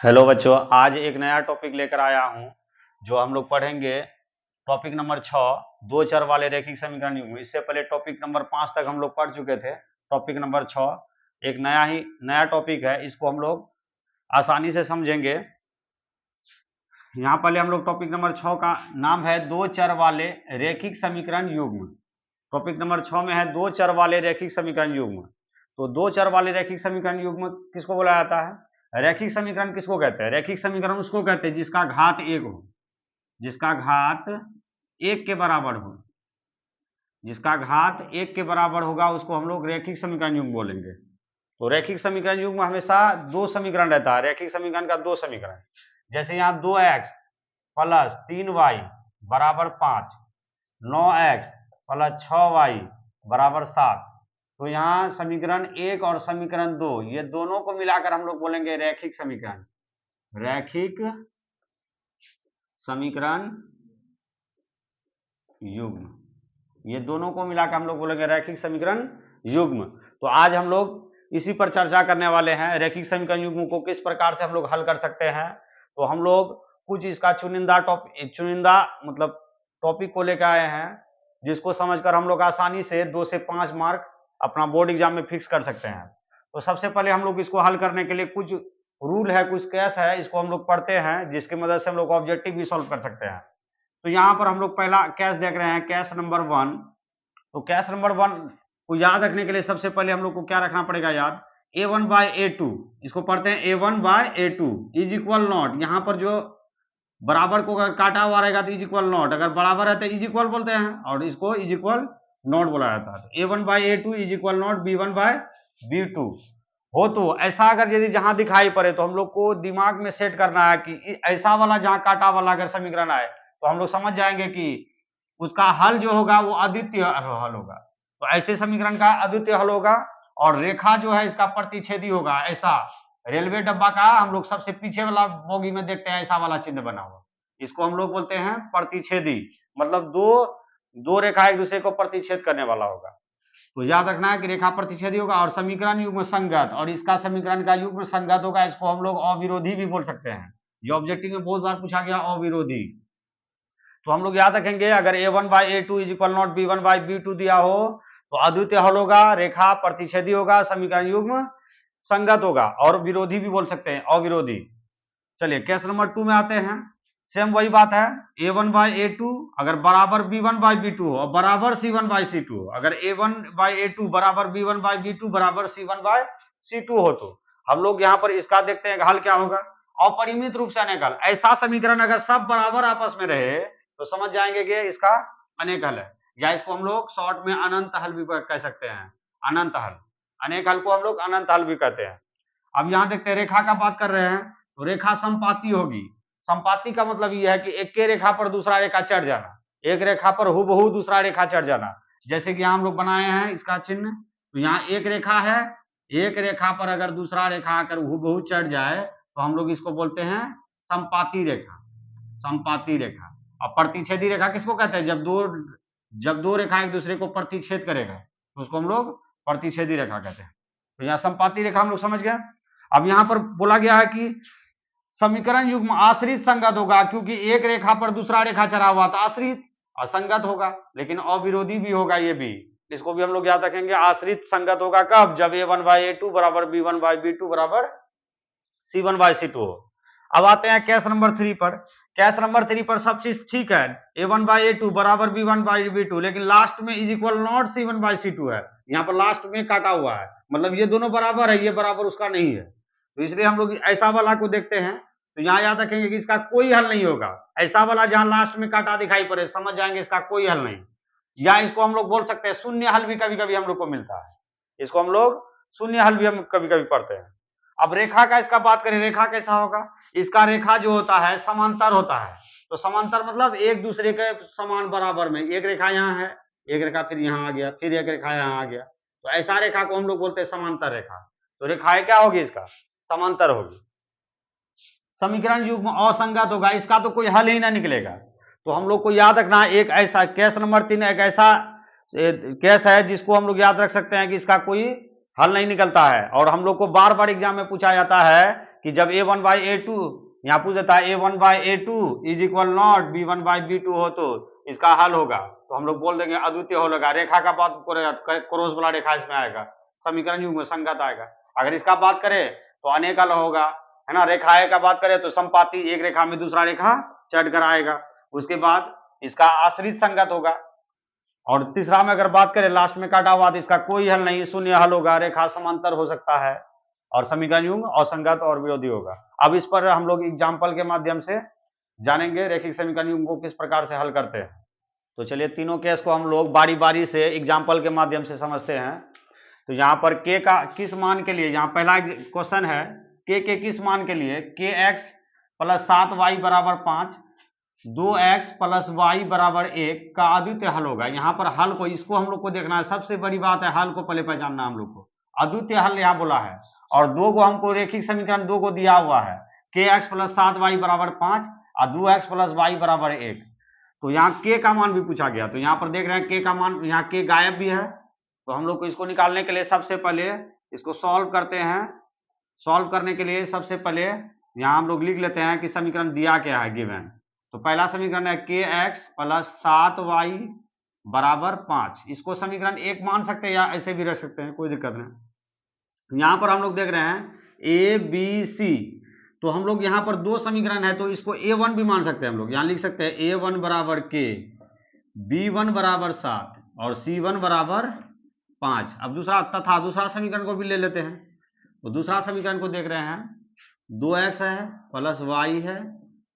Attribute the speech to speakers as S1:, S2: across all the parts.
S1: Hello बच्चों, आज एक नया टॉपिक लेकर आया हूं जो हम लोग पढ़ेंगे। टॉपिक नंबर 6, दो चर वाले रैखिक समीकरण युग्म। इससे पहले टॉपिक नंबर 5 तक हम लोग पढ़ चुके थे। टॉपिक नंबर 6 एक नया टॉपिक है, इसको हम लोग आसानी से समझेंगे। यहाँ पहले हम लोग टॉपिक नंबर 6 का नाम है दो चर वाले रैखिक समीकरण युग्म। टॉपिक नंबर 6 में है दो चर वाले रैखिक समीकरण युग्म। तो दो चर वाले रैखिक समीकरण युग्म किसको बोला जाता है? रैखिक समीकरण किसको कहते हैं? रैखिक समीकरण उसको कहते हैं जिसका घात एक हो, जिसका घात एक के बराबर हो। जिसका घात एक के बराबर होगा उसको हम लोग रैखिक समीकरण युग्म बोलेंगे। तो रैखिक समीकरण युग्म हमेशा दो समीकरण रहता है। रैखिक समीकरण का दो समीकरण, जैसे यहाँ 2x प्लस 3y बराबर 5, 9x प्लस 6y बराबर 7। तो यहाँ समीकरण एक और समीकरण दो, ये दोनों को मिलाकर हम लोग बोलेंगे रैखिक समीकरण। रैखिक समीकरण युग्म, ये दोनों को मिलाकर हम लोग बोलेंगे रैखिक समीकरण युग्म। तो आज हम लोग इसी पर चर्चा करने वाले हैं, रैखिक समीकरण युग्म को किस प्रकार से हम लोग हल कर सकते हैं। तो हम लोग कुछ इसका चुनिंदा मतलब टॉपिक को लेकर आए हैं, जिसको समझकर हम लोग आसानी से 2 से 5 मार्क अपना बोर्ड एग्जाम में फिक्स कर सकते हैं। तो सबसे पहले हम लोग इसको हल करने के लिए कुछ रूल है, कुछ केस है, इसको हम लोग पढ़ते हैं, जिसकी मदद से हम लोग ऑब्जेक्टिव भी सॉल्व कर सकते हैं। तो यहाँ पर हम लोग पहला केस देख रहे हैं, केस नंबर 1। तो केस नंबर 1 को याद रखने के लिए सबसे पहले हम लोग को क्या रखना पड़ेगा याद? a1/a2, इसको पढ़ते हैं a1/a2 इज इक्वल नॉट। यहाँ पर जो बराबर को अगर काटा हुआ रहेगा तो इज इक्वल नॉट, अगर बराबर है तो इज इक्वल बोलते हैं और इसको इज इक्वल नॉट बोला जाता है। तो a1/a2 is equal not b1/b2 हो। तो ऐसा अगर यदि जहां दिखाई पड़े तो हम लोग को दिमाग में सेट करना है कि ऐसा वाला जहां काटा वाला अगर समीकरण आए तो हम लोग समझ जाएंगे कि उसका हल जो होगा वो अद्वितीय हल होगा। तो ऐसे समीकरण का अद्वितीय हल होगा और रेखा जो है इसका प्रतिच्छेदी होगा। ऐसा रेलवे डब्बा का हम लोग सबसे पीछे वाला बोगी में देखते हैं, ऐसा वाला चिन्ह बना हुआ, इसको हम लोग बोलते हैं प्रतिच्छेदी। मतलब दो रेखा एक दूसरे को प्रतिच्छेद करने वाला होगा। तो याद रखना है कि रेखा प्रतिच्छेदी होगा और समीकरण युग्म संगत, और इसका समीकरण का युग्म संगत होगा। इसको हम लोग अविरोधी भी बोल सकते हैं। ये ऑब्जेक्टिव में बहुत बार पूछा गया, अविरोधी। तो हम लोग याद रखेंगे अगर a1/a2 is equal not b1/b2 दिया हो तो अद्वितीय हल होगा, रेखा प्रतिच्छेदी होगा, समीकरण युग्म संगत होगा, और विरोधी भी बोल सकते हैं, अविरोधी। चलिए केस नंबर 2 में आते हैं। सेम वही बात है, a1/a2 अगर बराबर b1/b2 हो और बराबर c1/c2 हो। अगर a1/a2 बराबर b1/b2 बराबर c1/c2 हो तो हम लोग यहाँ पर इसका देखते हैं हल क्या होगा। अपरिमित रूप से अनेक हल, ऐसा समीकरण अगर सब बराबर आपस में रहे तो समझ जाएंगे कि इसका अनेक हल है, या इसको हम लोग शॉर्ट में अनंत हल भी कह सकते हैं। अनंत हल, अनेक हल को हम लोग अनंत हल भी कहते हैं। अब यहाँ देखते हैं रेखा का बात कर रहे हैं, तो रेखा संपाती होगी। संपाती का मतलब यह है कि एक के रेखा पर दूसरा रेखा चढ़ जाना, एक रेखा पर हुबहू दूसरा रेखा चढ़ जाना। जैसे कि यहाँ हम लोग बनाए हैं इसका चिन्ह, तो यहाँ एक रेखा है, एक रेखा पर अगर दूसरा रेखा आकर हुबहू चढ़ जाए तो हम लोग इसको बोलते हैं संपाती रेखा। संपाती रेखा। और प्रतिच्छेदी रेखा किसको कहते हैं? जब दो रेखा एक दूसरे को प्रतिच्छेद करेगा तो उसको हम लोग प्रतिच्छेदी रेखा कहते हैं। तो यहाँ संपाती रेखा हम लोग समझ गए। अब यहाँ पर बोला गया है कि समीकरण युग्म आश्रित संगत होगा, क्योंकि एक रेखा पर दूसरा रेखा चढ़ा हुआ तो आश्रित असंगत होगा, लेकिन अविरोधी भी होगा। ये भी, इसको भी हम लोग याद रखेंगे। आश्रित संगत होगा कब? जब a1/a2 बराबर b1/b2 बराबर c1/c2 हो। अब आते हैं केस नंबर 3 पर। केस नंबर 3 पर सब चीज ठीक है, a1/a2 बराबर b1/b2, लेकिन लास्ट में इज इक्वल नॉट c1/c2 है। यहाँ पर लास्ट में काटा हुआ है, मतलब ये दोनों बराबर है, ये बराबर उसका नहीं है। तो इसलिए हम लोग ऐसा वाला को देखते हैं, तो यहाँ याद रखेंगे कि इसका कोई हल नहीं होगा। ऐसा वाला जहां लास्ट में काटा दिखाई पड़े समझ जाएंगे इसका कोई हल नहीं। या इसको हम लोग बोल सकते हैं शून्य हल भी कभी कभी हम लोग को मिलता है, इसको हम लोग शून्य हल भी हम कभी कभी पढ़ते हैं। अब रेखा का इसका बात करें, रेखा कैसा होगा? इसका रेखा जो होता है समांतर होता है। तो समांतर मतलब एक दूसरे के समान बराबर में, एक रेखा यहाँ है, एक रेखा फिर यहाँ आ गया, फिर एक रेखा यहाँ आ गया, तो ऐसा रेखा को हम लोग बोलते हैं समांतर रेखा। तो रेखाएं क्या होगी? इसका समांतर होगी। समीकरण युग्म असंगत होगा, इसका तो कोई हल ही ना निकलेगा। तो हम लोग को याद रखना है एक ऐसा केस नंबर 3 एक ऐसा केस है जिसको हम लोग याद रख सकते हैं कि इसका कोई हल नहीं निकलता है, और हम लोग को बार बार एग्जाम में पूछा जाता है कि जब a1/a2 यहाँ पूछ देता है a1/a2 is equal not b1/b2 हो तो इसका हल होगा, तो हम लोग बोल देंगे अद्वितीय हो लगा। रेखा का बात करें क्रॉस वाला रेखा इसमें आएगा, समीकरण युग्म संगत आएगा। अगर इसका बात करें तो अनेक हल होगा, है ना। रेखाएं का बात करें तो संपाती, एक रेखा में दूसरा रेखा चढ़ कर आएगा। उसके बाद इसका आश्रित संगत होगा। और तीसरा में अगर बात करें लास्ट में काटा हुआ तो इसका कोई हल नहीं, शून्य हल होगा। रेखा समांतर हो सकता है और समीकरण युग्म असंगत और विरोधी होगा। अब इस पर हम लोग एग्जाम्पल के माध्यम से जानेंगे रैखिक समीकरण युग्म को किस प्रकार से हल करते हैं। तो चलिए तीनों केस को हम लोग बारी बारी से एग्जाम्पल के माध्यम से समझते हैं। तो यहाँ पर k का किस मान के लिए, यहाँ पहला क्वेश्चन है k के किस मान के लिए kx प्लस 7y बराबर 5 2x प्लस y बराबर 1 का अद्वितीय हल होगा। यहाँ पर हल को, इसको हम लोग को देखना है, सबसे बड़ी बात है हल को पहले पहचानना हम लोग को। अद्वितीय हल यहाँ बोला है और दो को हमको रैखिक समीकरण दो को दिया हुआ है, kx प्लस 7y बराबर 5 और 2x प्लस y बराबर 1। तो यहाँ k का मान भी पूछा गया, तो यहाँ पर देख रहे हैं k का मान, यहाँ k गायब भी है। तो हम लोग को इसको निकालने के लिए सबसे पहले इसको सॉल्व करते हैं। सॉल्व करने के लिए सबसे पहले यहाँ हम लोग लिख लेते हैं कि समीकरण दिया क्या है गिवन। तो पहला समीकरण है kx प्लस 7y बराबर 5। इसको समीकरण 1 मान सकते हैं या ऐसे भी रख सकते हैं, कोई दिक्कत नहीं। यहाँ पर हम लोग देख रहे हैं a b c, तो हम लोग यहाँ पर दो समीकरण है तो इसको a1 भी मान सकते हैं। हम लोग यहाँ लिख सकते हैं a1 बराबर k, b1 बराबर 7 और c1 बराबर 5। अब दूसरा समीकरण को भी ले लेते हैं। तो दूसरा समीकरण को देख रहे हैं 2x है प्लस y है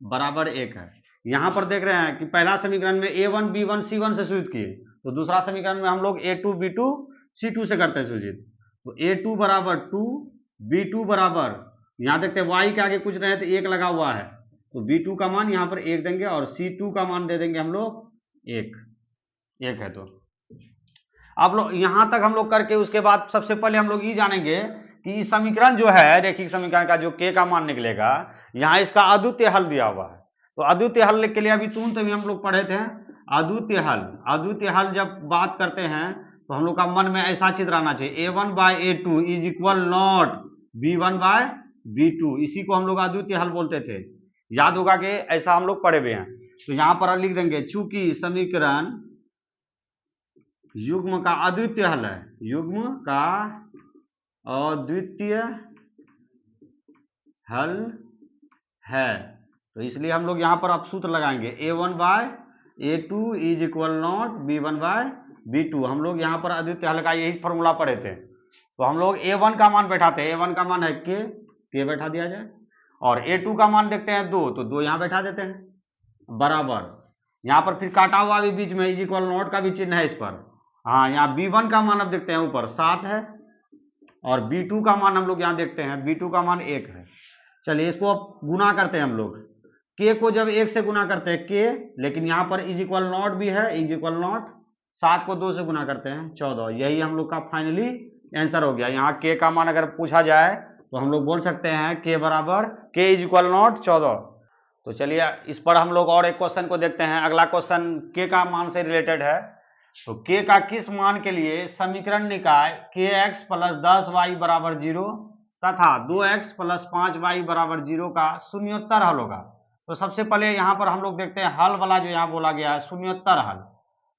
S1: बराबर 1 है। यहाँ पर देख रहे हैं कि पहला समीकरण में a1 b1 c1 से सूचित किए, तो दूसरा समीकरण में हम लोग a2 b2 c2 से करते हैं सूचित। तो a2 बराबर 2 b2 बराबर, यहाँ देखते हैं y के आगे कुछ रहे तो 1 लगा हुआ है, तो b2 का मान यहाँ पर 1 देंगे और c2 का मान दे देंगे हम लोग 1 है। तो अब लोग यहाँ तक हम लोग करके उसके बाद सबसे पहले हम लोग ये जानेंगे कि इस समीकरण जो है रैखिक समीकरण का जो k का मान निकलेगा, यहाँ इसका अद्वितीय हल दिया हुआ है। तो अद्वितीय हल के लिए अभी तुरंत भी हम लोग पढ़े थे अद्वितीय हल। अद्वितीय हल जब बात करते हैं तो हम लोग का मन में ऐसा चित्र आना चाहिए a1/a2 is equal not b1/b2, इसी को हम लोग अद्वितीय हल बोलते थे। याद होगा कि ऐसा हम लोग पढ़े हुए हैं। तो यहाँ पर लिख देंगे चूंकि समीकरण युग्म का अद्वितीय हल है, युग्म का अद्वितीय हल है, तो इसलिए हम लोग यहाँ पर अब सूत्र लगाएंगे a1/a2 is equal not b1/b2। हम लोग यहाँ पर अद्वितीय हल का यही फॉर्मूला पढ़े थे। तो हम लोग a1 का मान बैठाते हैं, a1 का मान है k बैठा दिया जाए, और a2 का मान देखते हैं 2, तो 2 यहाँ बैठा देते हैं बराबर। यहाँ पर फिर काटा हुआ भी बीच में इज इक्वल नॉट का भी चिन्ह है इस पर। हाँ, यहाँ b1 का मान अब देखते हैं ऊपर 7 है और b2 का मान हम लोग यहाँ देखते हैं b2 का मान 1 है। चलिए इसको अब गुना करते हैं हम लोग। k को जब 1 से गुना करते हैं k, लेकिन यहाँ पर इज इक्वल नॉट भी है, इज इक्वल नॉट 7 को 2 से गुना करते हैं 14। यही हम लोग का फाइनली आंसर हो गया। यहाँ k का मान अगर पूछा जाए तो हम लोग बोल सकते हैं k बराबर k इज इक्वल नॉट 14। तो चलिए इस पर हम लोग और एक क्वेश्चन को देखते हैं। अगला क्वेश्चन k का मान से रिलेटेड है। तो k का किस मान के लिए समीकरण निकाय kx प्लस 10y बराबर 0 तथा 2x प्लस 5y बराबर 0 का शून्योत्तर हल होगा। तो सबसे पहले यहाँ पर हम लोग देखते हैं हल वाला जो यहाँ बोला गया है शून्योत्तर हल।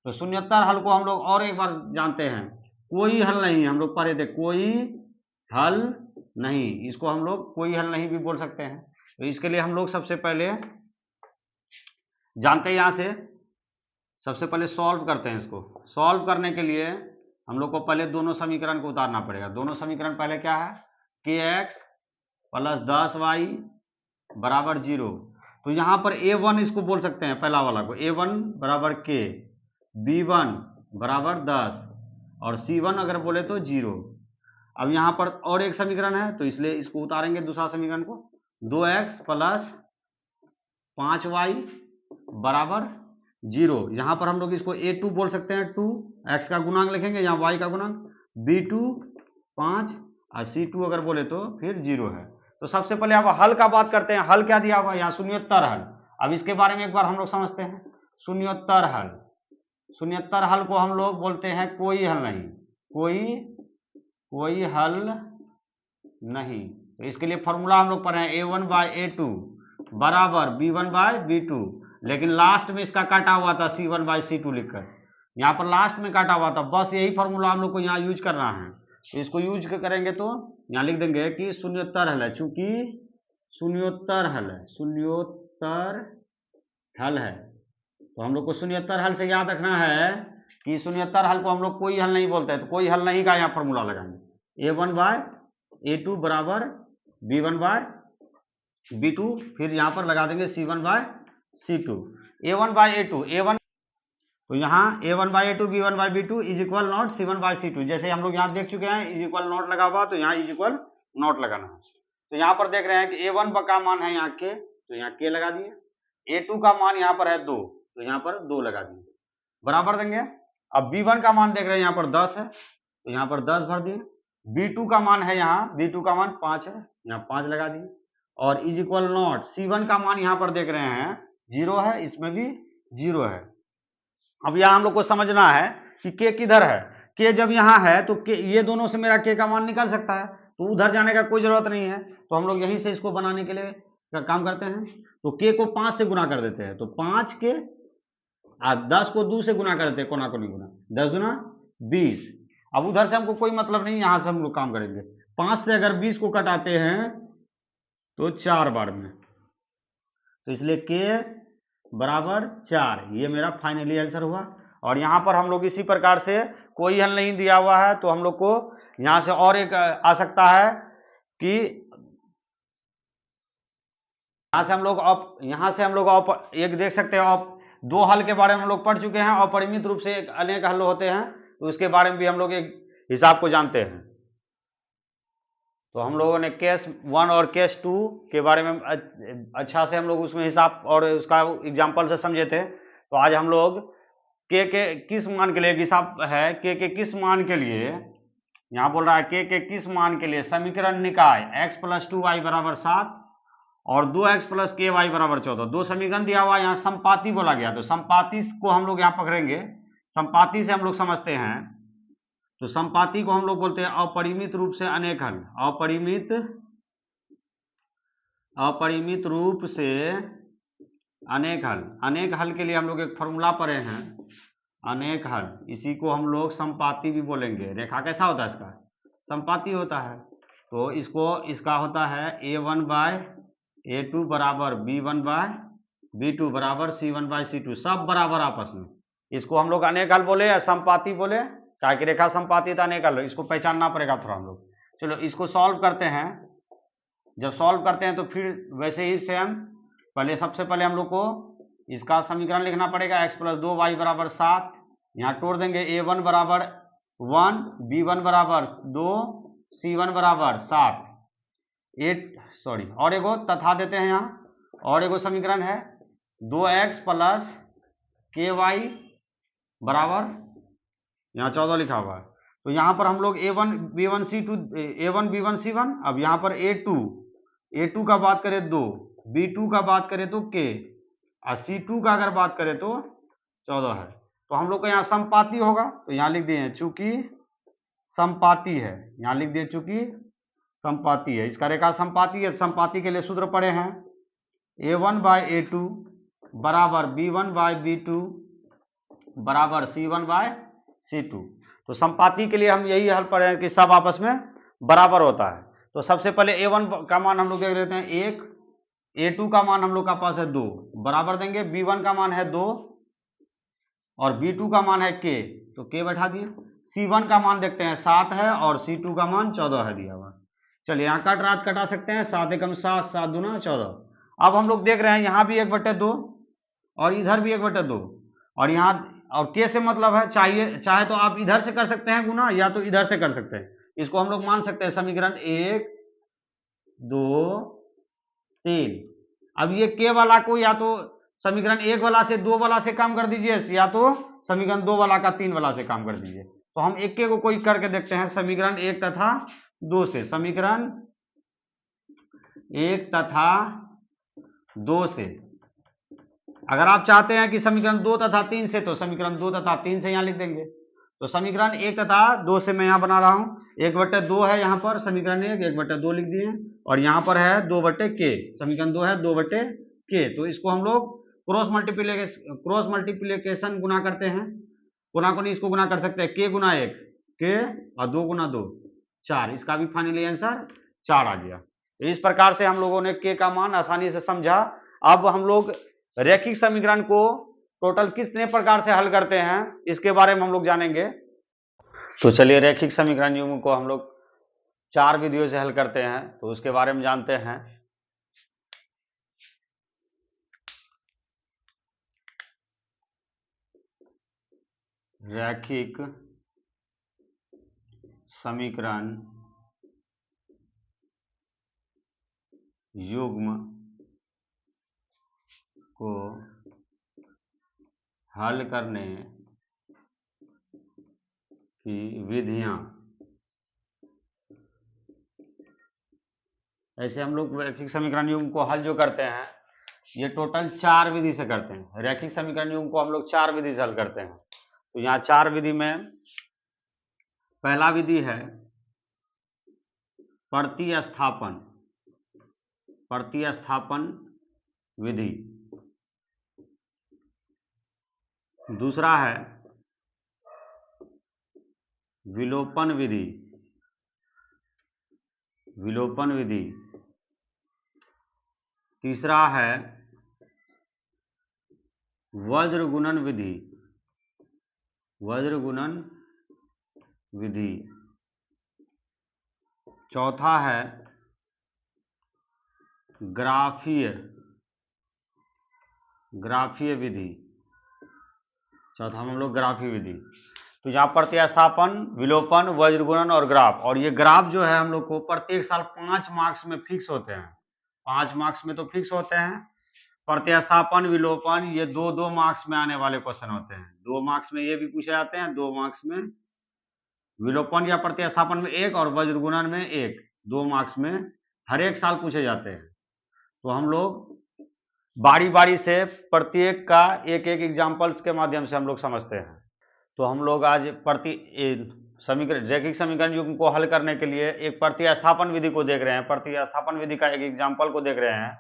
S1: तो शून्योत्तर हल को हम लोग और एक बार जानते हैं, कोई हल नहीं, हम लोग पढ़े थे कोई हल नहीं, इसको हम लोग कोई हल नहीं भी बोल सकते हैं। तो इसके लिए हम लोग सबसे पहले जानते हैं, यहाँ से सबसे पहले सॉल्व करते हैं। इसको सॉल्व करने के लिए हम लोग को पहले दोनों समीकरण को उतारना पड़ेगा। दोनों समीकरण पहले क्या है, kx प्लस 10y बराबर 0। तो यहाँ पर a1 इसको बोल सकते हैं, पहला वाला को a1 बराबर k, b1 बराबर 10 और c1 अगर बोले तो 0। अब यहाँ पर और एक समीकरण है तो इसलिए इसको उतारेंगे दूसरा समीकरण को, 2x प्लस 5y बराबर 0। यहाँ पर हम लोग इसको a2 बोल सकते हैं 2, x का गुणांक लिखेंगे, यहाँ y का गुणांक, b2 5 और c2 अगर बोले तो फिर 0 है। तो सबसे पहले अब हल का बात करते हैं। हल क्या दिया हुआ है यहाँ, शून्योत्तर हल। अब इसके बारे में एक बार हम लोग समझते हैं। शून्योत्तर हल, शून्योत्तर हल को हम लोग बोलते हैं कोई हल नहीं, कोई हल नहीं। तो इसके लिए फॉर्मूला हम लोग पढ़े हैं A1/A2 बराबर B1/B2, लेकिन लास्ट में इसका काटा हुआ था C1/C2 लिखकर, यहाँ पर लास्ट में काटा हुआ था। बस यही फॉर्मूला हम लोग को यहाँ यूज करना है। तो इसको यूज करेंगे तो यहाँ लिख देंगे कि शून्योत्तर हल है, चूंकि शून्योत्तर हल है तो हम लोग को शून्योत्तर हल से याद रखना है कि शून्योत्तर हल को हम लोग कोई हल नहीं बोलते हैं, तो कोई हल नहीं का यहाँ फॉर्मूला लगाएंगे। A1/A2 बराबर B1/B2, फिर यहाँ पर लगा देंगे C1/C2। A1/A2 तो यहाँ A1/A2 B1/B2 is equal not C1/C2, जैसे हम लोग यहाँ देख चुके हैं इज इक्वल नॉट लगा हुआ, तो यहाँ इज इक्वल नॉट लगाना है। तो यहाँ पर देख रहे हैं कि A1 का मान है यहाँ के, तो यहाँ के लगा दिए। A2 का मान यहाँ पर है 2, तो यहाँ पर 2 लगा दिए, बराबर देंगे। अब B1 का मान देख रहे हैं यहाँ पर 10 है, तो यहाँ पर 10 भर दिए। B2 का मान है यहाँ, B2 का मान 5 है, यहाँ 5 लगा दिए। और इज इक्वल नॉट C1 का मान यहाँ पर देख रहे हैं 0 है, इसमें भी 0 है। अब यहाँ हम लोग को समझना है कि के किधर है। के जब यहाँ है तो के, ये दोनों से मेरा के का मान निकल सकता है, तो उधर जाने का कोई जरूरत नहीं है। तो हम लोग यहीं से इसको बनाने के लिए काम करते हैं। तो के को 5 से गुना कर देते हैं, तो 5 के 10 को 2 से गुना कर देते हैं, कोना को नहीं गुना, 10 दूना 20। अब उधर से हमको कोई मतलब नहीं, यहाँ से हम लोग काम करेंगे। 5 से अगर 20 को कटाते हैं तो 4 बार में, तो इसलिए के बराबर 4, ये मेरा फाइनली आंसर हुआ। और यहाँ पर हम लोग इसी प्रकार से कोई हल नहीं दिया हुआ है, तो हम लोग को यहाँ से और एक आ सकता है कि यहाँ से हम लोग एक देख सकते हैं, दो हल के बारे में हम लोग पढ़ चुके हैं। अपरिमित रूप से अनेक हल होते हैं, तो उसके बारे में भी हम लोग एक हिसाब को जानते हैं। तो हम लोगों ने केस 1 और केस 2 के बारे में अच्छा से हम लोग उसमें हिसाब और उसका एग्जाम्पल से समझे थे। तो आज हम लोग के किस मान के लिए हिसाब है, के किस मान के लिए, यहाँ बोल रहा है के किस मान के लिए समीकरण निकाय x + 2y = 7 और 2x + ky = 14, दो समीकरण दिया हुआ, यहाँ संपाती बोला गया। तो संपाती को हम लोग यहाँ पकड़ेंगे, संपाती से हम लोग समझते हैं। तो संपाती को हम लोग बोलते हैं अपरिमित रूप से अनेक हल। अपरिमित रूप से अनेक हल। अनेक हल के लिए हम लोग एक फॉर्मूला पढ़े हैं, अनेक हल, इसी को हम लोग संपाती भी बोलेंगे। रेखा कैसा होता है इसका, संपाती होता है। तो इसका होता है A1/A2 बराबर B1/B2 बराबर C1/C2, सब बराबर आपस में। इसको हम लोग अनेक हल बोले या संपाती बोले, क्या कि रेखा संपाती था अनेक हल, इसको पहचानना पड़ेगा थोड़ा हम लोग। चलो इसको सॉल्व करते हैं। जब सॉल्व करते हैं तो फिर वैसे ही सेम, सबसे पहले हम लोग को इसका समीकरण लिखना पड़ेगा, x + 2y = 7। यहाँ तोड़ देंगे, A1 बराबर 1, B1 बराबर 2, C1 बराबर 7, 8 और एगो तथा देते हैं यहाँ, और एगो समीकरण है 2x + ky बराबर यहाँ 14 लिखा हुआ है। तो यहाँ पर हम लोग A1 B1 C2 A1 B1 C1, अब यहाँ पर A2 का बात करें 2, B2 का बात करें तो k, और C2 का अगर बात करें तो 14 है। तो हम लोग का यहाँ संपाती होगा, तो यहाँ लिख दिए चूंकि संपाती है, यहाँ लिख दिए चूंकि संपाती है, इसका रेखा संपाती है। संपाती के लिए सूत्र पढ़े हैं A1/A2 बराबर B1/B2 बराबर C1/C2। तो संपाती के लिए हम यही हल पढ़े हैं कि सब आपस में बराबर होता है। तो सबसे पहले A1 का मान हम लोग देख लेते हैं 1, A2 का मान हम लोग का पास है 2, बराबर देंगे। B1 का मान है 2 और B2 का मान है k, तो k बैठा दिए। C1 का मान देखते हैं 7 है और C2 का मान 14 है दिया हुआ। चलिए यहाँ कटा सकते हैं, 7 एकम 7, 7 दूना 14। अब हम लोग देख रहे हैं यहाँ भी 1/2 और इधर भी 1/2, और यहाँ और के से मतलब है चाहे तो आप इधर से कर सकते हैं गुना, या तो इधर से कर सकते हैं। इसको हम लोग मान सकते हैं समीकरण 1, 2, 3। अब ये के वाला को या तो समीकरण 1 वाला से 2 वाला से काम कर दीजिए, या तो समीकरण 2 वाला का 3 वाला से काम कर दीजिए। तो हम एक के को कोई करके देखते हैं, समीकरण 1 तथा 2 से। समीकरण 1 तथा 2 से अगर आप चाहते हैं कि समीकरण 2 तथा 3 से, तो समीकरण 2 तथा 3 से यहाँ लिख देंगे। तो समीकरण 1 तथा 2 से मैं यहाँ बना रहा हूँ, 1/2 है यहाँ पर समीकरण 1, 1/2 लिख दिए, और यहाँ पर है 2/k, समीकरण 2 है 2/k। तो इसको हम लोग क्रॉस मल्टीप्लीकेशन गुना करते हैं, कोना कोनी इसको गुना कर सकते हैं, k गुना 1 k और 2 गुना 2 4, इसका भी फाइनली आंसर 4 आ गया। इस प्रकार से हम लोगों ने k का मान आसानी से समझा। अब हम लोग रैखिक समीकरण को टोटल कितने प्रकार से हल करते हैं इसके बारे में हम लोग जानेंगे। तो चलिए रैखिक समीकरण युग्म को हम लोग 4 विधियों से हल करते हैं, तो उसके बारे में जानते हैं। रैखिक समीकरण युग्म को हल करने की विधियां। ऐसे हम लोग रैखिक समीकरण युग्म को हल जो करते हैं ये टोटल 4 विधि से करते हैं। रैखिक समीकरण युग्म को हम लोग 4 विधि से हल करते हैं। तो यहाँ 4 विधि में पहला विधि है प्रतिस्थापन विधि। दूसरा है विलोपन विधि। तीसरा है वज्र गुणन विधि। चौथा है ग्राफीय विधि। चौथा हम लोग ग्राफीय विधि। तो यहाँ प्रतिस्थापन, विलोपन, वज्र गुणन और ग्राफ, और ये ग्राफ जो है हम लोग को प्रत्येक साल 5 मार्क्स में फिक्स होते हैं। 5 मार्क्स में तो फिक्स होते हैं। प्रतिस्थापन, विलोपन ये 2-2 मार्क्स में आने वाले क्वेश्चन होते हैं। 2 मार्क्स में ये भी पूछे जाते हैं, 2 मार्क्स में विलोपन या प्रतिस्थापन में 1 और वज्र गुणन में 1, 2 मार्क्स में हर एक साल पूछे जाते हैं। तो हम लोग बारी बारी से प्रत्येक का एक एक एग्जाम्पल्स के माध्यम से हम लोग समझते हैं। तो हम लोग आज रैखिक समीकरण युग्म को हल करने के लिए एक प्रतिस्थापन विधि को देख रहे हैं। प्रतिस्थापन विधि का एक एग्जाम्पल को देख रहे हैं।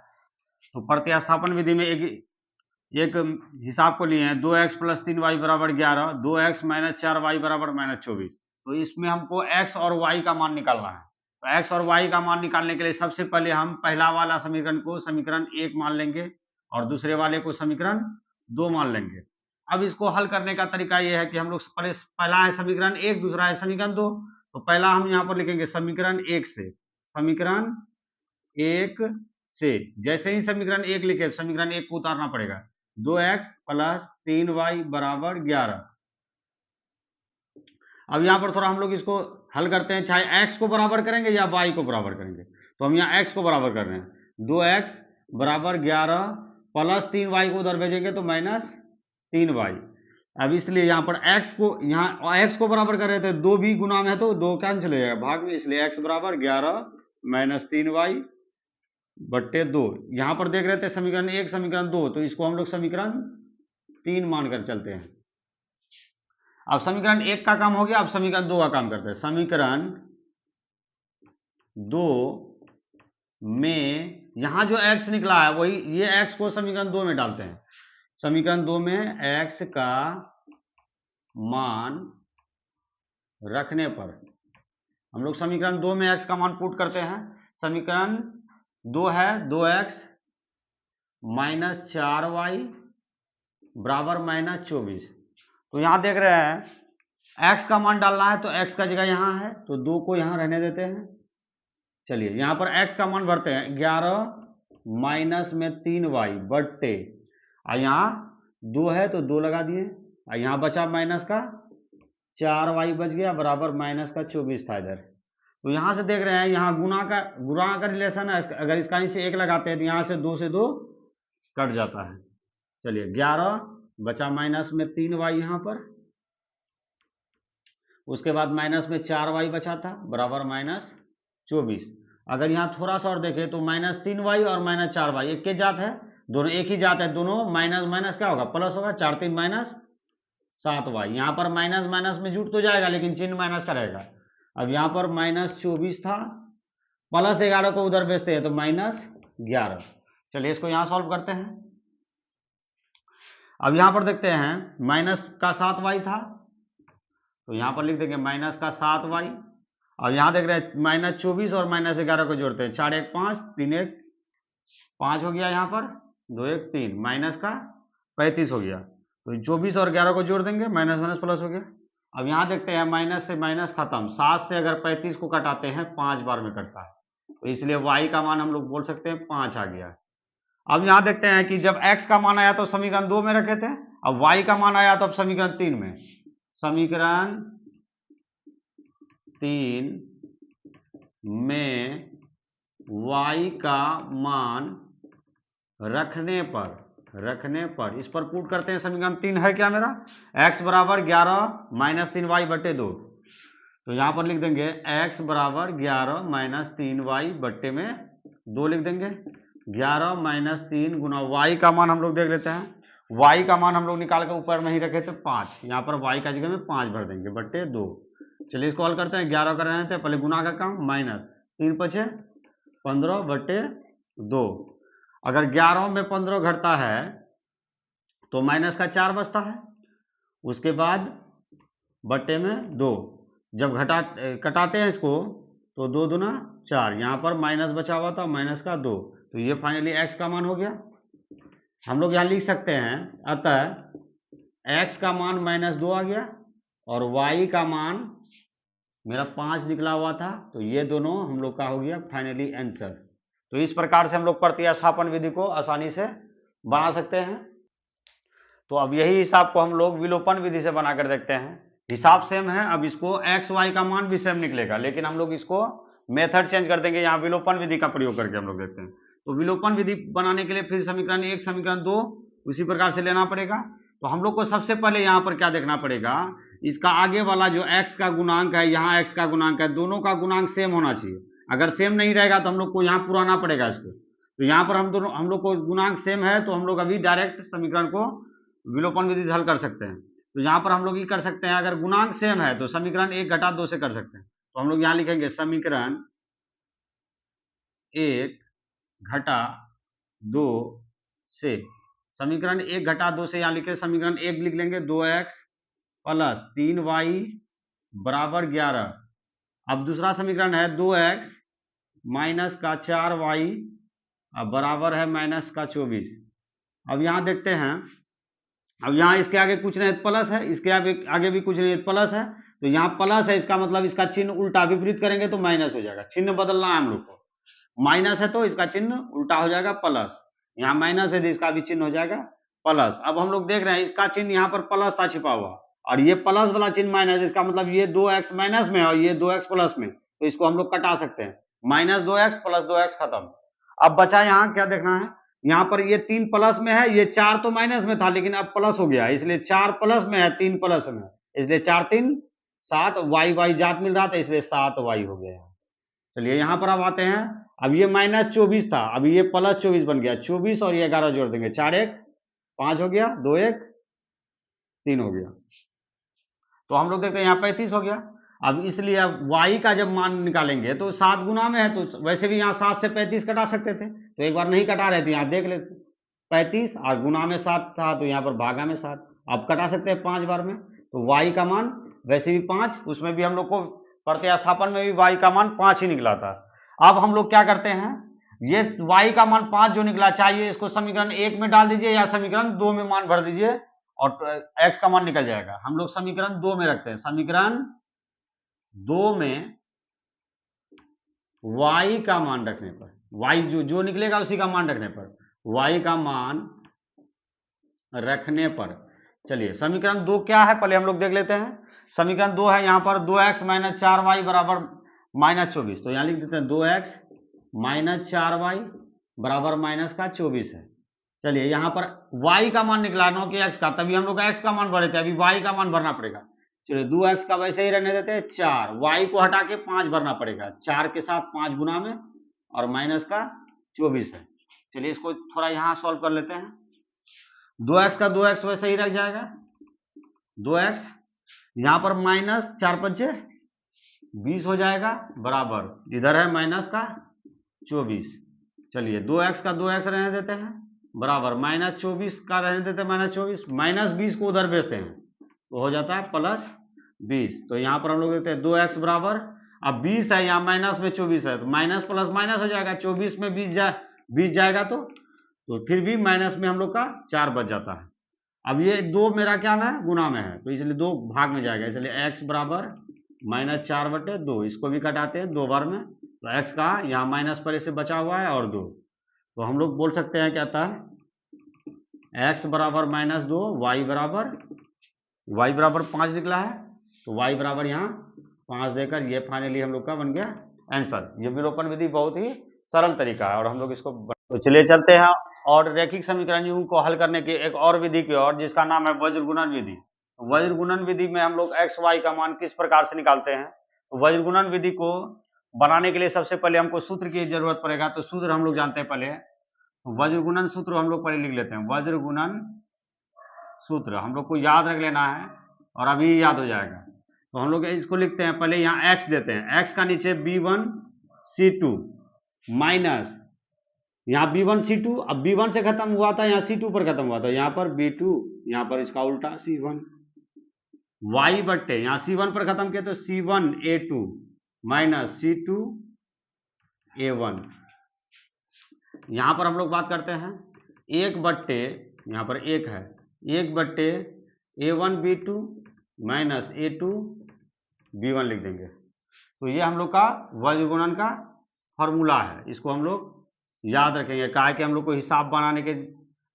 S1: तो प्रतिस्थापन विधि में एक हिसाब को लिए हैं, 2x + 3y = 11, 2x - 4y = -24। तो इसमें हमको x और y का मान निकालना है। तो x और y का मान निकालने के लिए सबसे पहले हम पहला वाला समीकरण को समीकरण 1 मान लेंगे और दूसरे वाले को समीकरण 2 मान लेंगे। अब इसको हल करने का तरीका ये है कि हम लोग पहला है समीकरण 1, दूसरा है समीकरण 2। तो पहला हम यहाँ पर लिखेंगे समीकरण 1 से। समीकरण 1 से जैसे ही समीकरण 1 लिखे समीकरण 1 को उतारना पड़ेगा। 2x + 3y = 11। अब यहाँ पर थोड़ा हम लोग इसको हल करते हैं, चाहे x को बराबर करेंगे या y को बराबर करेंगे। तो हम यहाँ x को बराबर कर रहे हैं। 2x = 11 + 3y को उधर भेजेंगे तो -3y। अब इसलिए यहाँ पर x को बराबर कर रहे थे, 2 भी गुना में है तो 2 कैंसिल हो जाएगा भाग में, इसलिए x = 11 - 3y / 2। यहाँ पर देख रहे थे समीकरण 1 समीकरण 2, तो इसको हम लोग समीकरण 3 मानकर चलते हैं। अब समीकरण 1 का काम हो गया, अब समीकरण 2 का काम करते हैं। समीकरण 2 में यहाँ जो x निकला है वही ये x को समीकरण 2 में डालते हैं। समीकरण 2 में x का मान रखने पर हम लोग समीकरण 2 में x का मान पुट करते हैं। समीकरण 2 है 2x - 4y = -24। तो यहाँ देख रहे हैं x का मान डालना है तो x का जगह यहाँ है तो 2 को यहाँ रहने देते हैं। चलिए यहाँ पर x का मान भरते हैं, 11 - 3y / और यहाँ 2 है तो 2 लगा दिए, और यहाँ बचा माइनस का 4y बच गया बराबर -24 था इधर। तो यहाँ से देख रहे हैं यहाँ गुणा का रिलेशन है, अगर इसका नीचे 1 लगाते हैं तो यहाँ से 2 से 2 कट जाता है। चलिए 11 बचा -3y यहाँ पर, उसके बाद -4y बचा था बराबर -24। अगर यहाँ थोड़ा सा और देखें तो -3y और -4y एक के जात है, दोनों एक ही जात है, दोनों माइनस क्या होगा प्लस होगा, 4 3 -6 7y। यहाँ पर माइनस माइनस में जुट तो जाएगा लेकिन चिन्ह माइनस का रहेगा। अब यहाँ पर -24 था, +11 को उधर भेजते हैं तो -11। चलिए इसको यहाँ सॉल्व करते हैं। अब यहाँ पर देखते हैं माइनस का 7y था, तो यहाँ पर लिख देंगे माइनस का 7y। और यहाँ देख रहे हैं -24 और -11 को जोड़ते हैं, 4 1 5, 3 1 5 हो गया, यहाँ पर 2 1 3, माइनस का 35 हो गया। तो 24 और 11 को जोड़ देंगे, माइनस माइनस प्लस हो गया। अब यहाँ देखते हैं माइनस से माइनस खत्म, 7 से अगर 35 को कटाते हैं 5 बार में कटता है, तो इसलिए y का मान हम लोग बोल सकते हैं 5 आ गया। अब यहाँ देखते हैं कि जब x का मान आया तो समीकरण 2 में रखे थे, अब y का मान आया तो अब समीकरण 3 में। समीकरण 3 में y का मान रखने पर इस पर पुट करते हैं। समीकरण 3 है क्या मेरा, x बराबर 11 - 3y बटे 2, तो यहाँ पर लिख देंगे x बराबर 11 - 3y बट्टे में 2 लिख देंगे। 11 - 3 गुना y का मान हम लोग देख लेते हैं, y का मान हम लोग निकाल कर ऊपर में ही रखे थे 5, यहाँ पर y का जगह में 5 भर देंगे बट्टे 2। चलिए इसको हल करते हैं। 11 कर रहे थे पहले गुना का काम, माइनस 3 5 15 बट्टे 2। अगर 11 में 15 घटता है तो माइनस का 4 बचता है, उसके बाद बट्टे में 2। जब कटाते हैं इसको तो 2 दूना 4, यहाँ पर माइनस बचा हुआ था, माइनस का 2, तो ये फाइनली x का मान हो गया। हम लोग यहाँ लिख सकते हैं, अतः x का मान -2 आ गया और y का मान मेरा 5 निकला हुआ था, तो ये दोनों हम लोग का हो गया फाइनली आंसर। तो इस प्रकार से हम लोग प्रतिस्थापन विधि को आसानी से बना सकते हैं। तो अब यही हिसाब को हम लोग विलोपन विधि से बनाकर देखते हैं। हिसाब सेम है, अब इसको x y का मान भी सेम निकलेगा, लेकिन हम लोग इसको मेथड चेंज कर देंगे, यहाँ विलोपन विधि का प्रयोग करके हम लोग देखते हैं। तो विलोपन विधि बनाने के लिए फिर समीकरण 1 समीकरण 2 उसी प्रकार से लेना पड़ेगा। तो हम लोग को सबसे पहले यहाँ पर क्या देखना पड़ेगा, इसका आगे वाला जो x का गुणांक है, यहाँ x का गुणांक है, दोनों का गुणांक सेम होना चाहिए। अगर सेम नहीं रहेगा तो हम लोग को यहाँ पुराना पड़ेगा इसको। तो यहाँ पर हम लोग को गुणांक सेम है, तो हम लोग अभी डायरेक्ट समीकरण को विलोपन विधि से हल कर सकते हैं। तो यहाँ पर हम लोग ये कर सकते हैं, अगर गुणांक सेम है तो समीकरण 1 घटा 2 से कर सकते हैं। तो हम लोग यहाँ लिखेंगे समीकरण 1 घटा 2 से, समीकरण 1 घटा 2 से यहाँ लिखे, समीकरण 1 लिख लेंगे 2x प्लस 3y बराबर 11। अब दूसरा समीकरण है 2x माइनस का 4y बराबर है माइनस का 24। अब यहाँ देखते हैं, अब यहाँ इसके आगे कुछ नहीं प्लस है, इसके आगे भी कुछ नहीं प्लस है, तो यहाँ प्लस है, इसका मतलब इसका चिन्ह उल्टा विपरीत करेंगे तो माइनस हो जाएगा। चिन्ह बदलना है हम लोग को, माइनस है तो इसका चिन्ह उल्टा हो जाएगा प्लस, यहाँ माइनस है तो इसका भी चिन्ह हो जाएगा प्लस। अब हम लोग देख रहे हैं इसका चिन्ह यहाँ पर प्लस था छिपा हुआ, और ये प्लस वाला चिन्ह माइनस, इसका मतलब ये 2x माइनस में और ये 2x प्लस में, तो इसको हम लोग कटा सकते हैं। -2x प्लस 2x खत्म। अब बचा यहाँ क्या देखना है, यहाँ पर ये 3 प्लस में है, ये 4 तो माइनस में था लेकिन अब प्लस हो गया, इसलिए 4 प्लस में है 3 प्लस में, इसलिए 4 3 7, y जात मिल रहा था इसलिए 7y हो गया। चलिए यहाँ पर अब आते हैं, अब ये -24 था, अब ये +24 बन गया, 24 और ये 11 जोड़ देंगे, 4 1 5 हो गया, 2 1 3 हो गया। तो हम लोग देखते हैं यहाँ 35 हो गया। अब इसलिए अब y का जब मान निकालेंगे तो 7 गुना में है, तो वैसे भी यहाँ 7 से 35 कटा सकते थे, तो एक बार नहीं कटा रहे थे, यहाँ देख लेते 35 और गुना में 7 था तो यहाँ पर भागा में 7, अब कटा सकते हैं 5 बार में। तो y का मान वैसे भी 5, उसमें भी हम लोग को प्रतिस्थापन में भी y का मान 5 ही निकला था। अब हम लोग क्या करते हैं, ये y का मान 5 जो निकला, चाहिए इसको समीकरण 1 में डाल दीजिए या समीकरण 2 में मान भर दीजिए और x का मान निकल जाएगा। हम लोग समीकरण 2 में रखते हैं, समीकरण 2 में y का मान रखने पर, y जो निकलेगा उसी का मान रखने पर, y का मान रखने पर, चलिए समीकरण 2 क्या है पहले हम लोग देख लेते हैं। समीकरण 2 है यहाँ पर 2x माइनस 4y बराबर -24, तो यहाँ लिख देते हैं 2x माइनस 4y बराबर माइनस का 24 है। चलिए यहाँ पर y का मान निकला, नो कि x का, तभी हम लोग x का मान भरे थे, अभी y का मान भरना पड़ेगा। चलिए 2x का वैसे ही रहने देते हैं 4, y को हटा के 5 भरना पड़ेगा, 4 के साथ 5 गुना में और माइनस का 24 है। चलिए इसको थोड़ा यहाँ सॉल्व कर लेते हैं, 2x का 2x वैसे ही रह जाएगा, 2x, यहाँ पर माइनस 4 पंचे 20 हो जाएगा, बराबर इधर है माइनस का 24। चलिए 2x का 2x रहने देते हैं, बराबर माइनस 24 का रहने देते हैं माइनस 24, माइनस 20 को उधर भेजते हैं तो हो जाता है प्लस 20। तो यहाँ पर हम लोग देते हैं 2x बराबर, अब 20 है यहाँ माइनस में 24 है तो माइनस प्लस माइनस हो जाएगा, 24 में 20 जाएगा तो फिर भी माइनस में हम लोग का 4 बच जाता है। अब ये 2 मेरा क्या है, गुना में है, तो इसलिए 2 भाग में जाएगा, इसलिए x बराबर माइनस 4/2, इसको भी कटाते हैं 2 बार में, तो x का यहाँ माइनस पर इसे बचा हुआ है और 2, तो हम लोग बोल सकते हैं क्या था, x बराबर -2, y बराबर 5 निकला है, तो y बराबर यहाँ 5 देकर ये फाइनली हम लोग का बन गया आंसर। ये विलोपन विधि बहुत ही सरल तरीका है और हम लोग इसको, तो चलिए चलते हैं और रैखिक समीकरण को हल करने की एक और विधि की ओर, जिसका नाम है वज्र गुणन विधि। वज्र गुणन विधि में हम लोग x y का मान किस प्रकार से निकालते हैं। तो वज्र गुणन विधि को बनाने के लिए सबसे पहले हमको सूत्र की जरूरत पड़ेगा, तो सूत्र हम लोग जानते हैं पहले, वज्र गुणन सूत्र हम लोग पहले लिख लेते हैं। वज्र गुणन सूत्र हम लोग को याद रख लेना है और अभी याद हो जाएगा। तो हम लोग इसको लिखते हैं, पहले यहाँ x देते हैं, x का नीचे b1 c2 माइनस यहाँ b1 c2, अब b1 से खत्म हुआ था यहाँ c2 पर खत्म हुआ था, यहाँ पर b2, यहाँ पर इसका उल्टा c1, y बट्टे यहाँ c1 पर खत्म किया तो c1 a2 minus c2 a1। यहाँ पर हम लोग बात करते हैं 1 बट्टे, यहाँ पर 1 है, 1 बट्टे a1 b2 minus a2 b1 लिख देंगे। तो ये हम लोग का वज्र गुणन का फॉर्मूला है, इसको हम लोग याद रखेंगे, कहा कि हम लोग को हिसाब बनाने के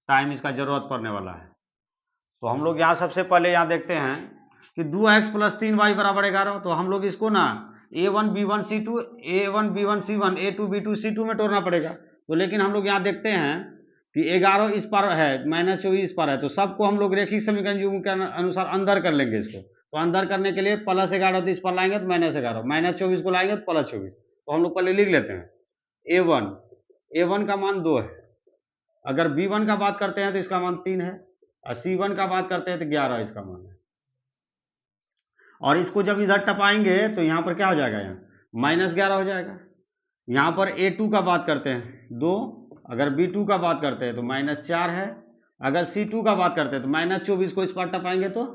S1: टाइम इसका जरूरत पड़ने वाला है। तो हम लोग यहाँ सबसे पहले यहाँ देखते हैं कि 2x प्लस 3y बराबर 11, तो हम लोग इसको ना a1 b1 c2 a1 b1 c1 a2 b2 c2 में तोड़ना पड़ेगा। तो लेकिन हम लोग यहाँ देखते हैं कि 11 इस पर है, माइनस 24 इस पर है, तो सबको हम लोग रैखिक समीकरण युग्म के अनुसार अंदर कर लेंगे इसको। तो अंदर करने के लिए प्लस 11 तो इस पर लाएंगे तो -11, माइनस 24 को लाएंगे तो प्लस 24। तो हम लोग पहले लिख लेते हैं a1 का मान 2 है, अगर b1 का बात करते हैं तो इसका मान 3 है, और c1 का बात करते हैं तो 11 इसका मान है। और इसको जब इधर टपाएंगे तो यहाँ पर क्या हो जाएगा, यहाँ -11 हो जाएगा। यहाँ पर a2 का बात करते हैं 2, अगर b2 का बात करते हैं तो -4 है, अगर c2 का बात करते हैं तो -24 को इस पर टपाएंगे तो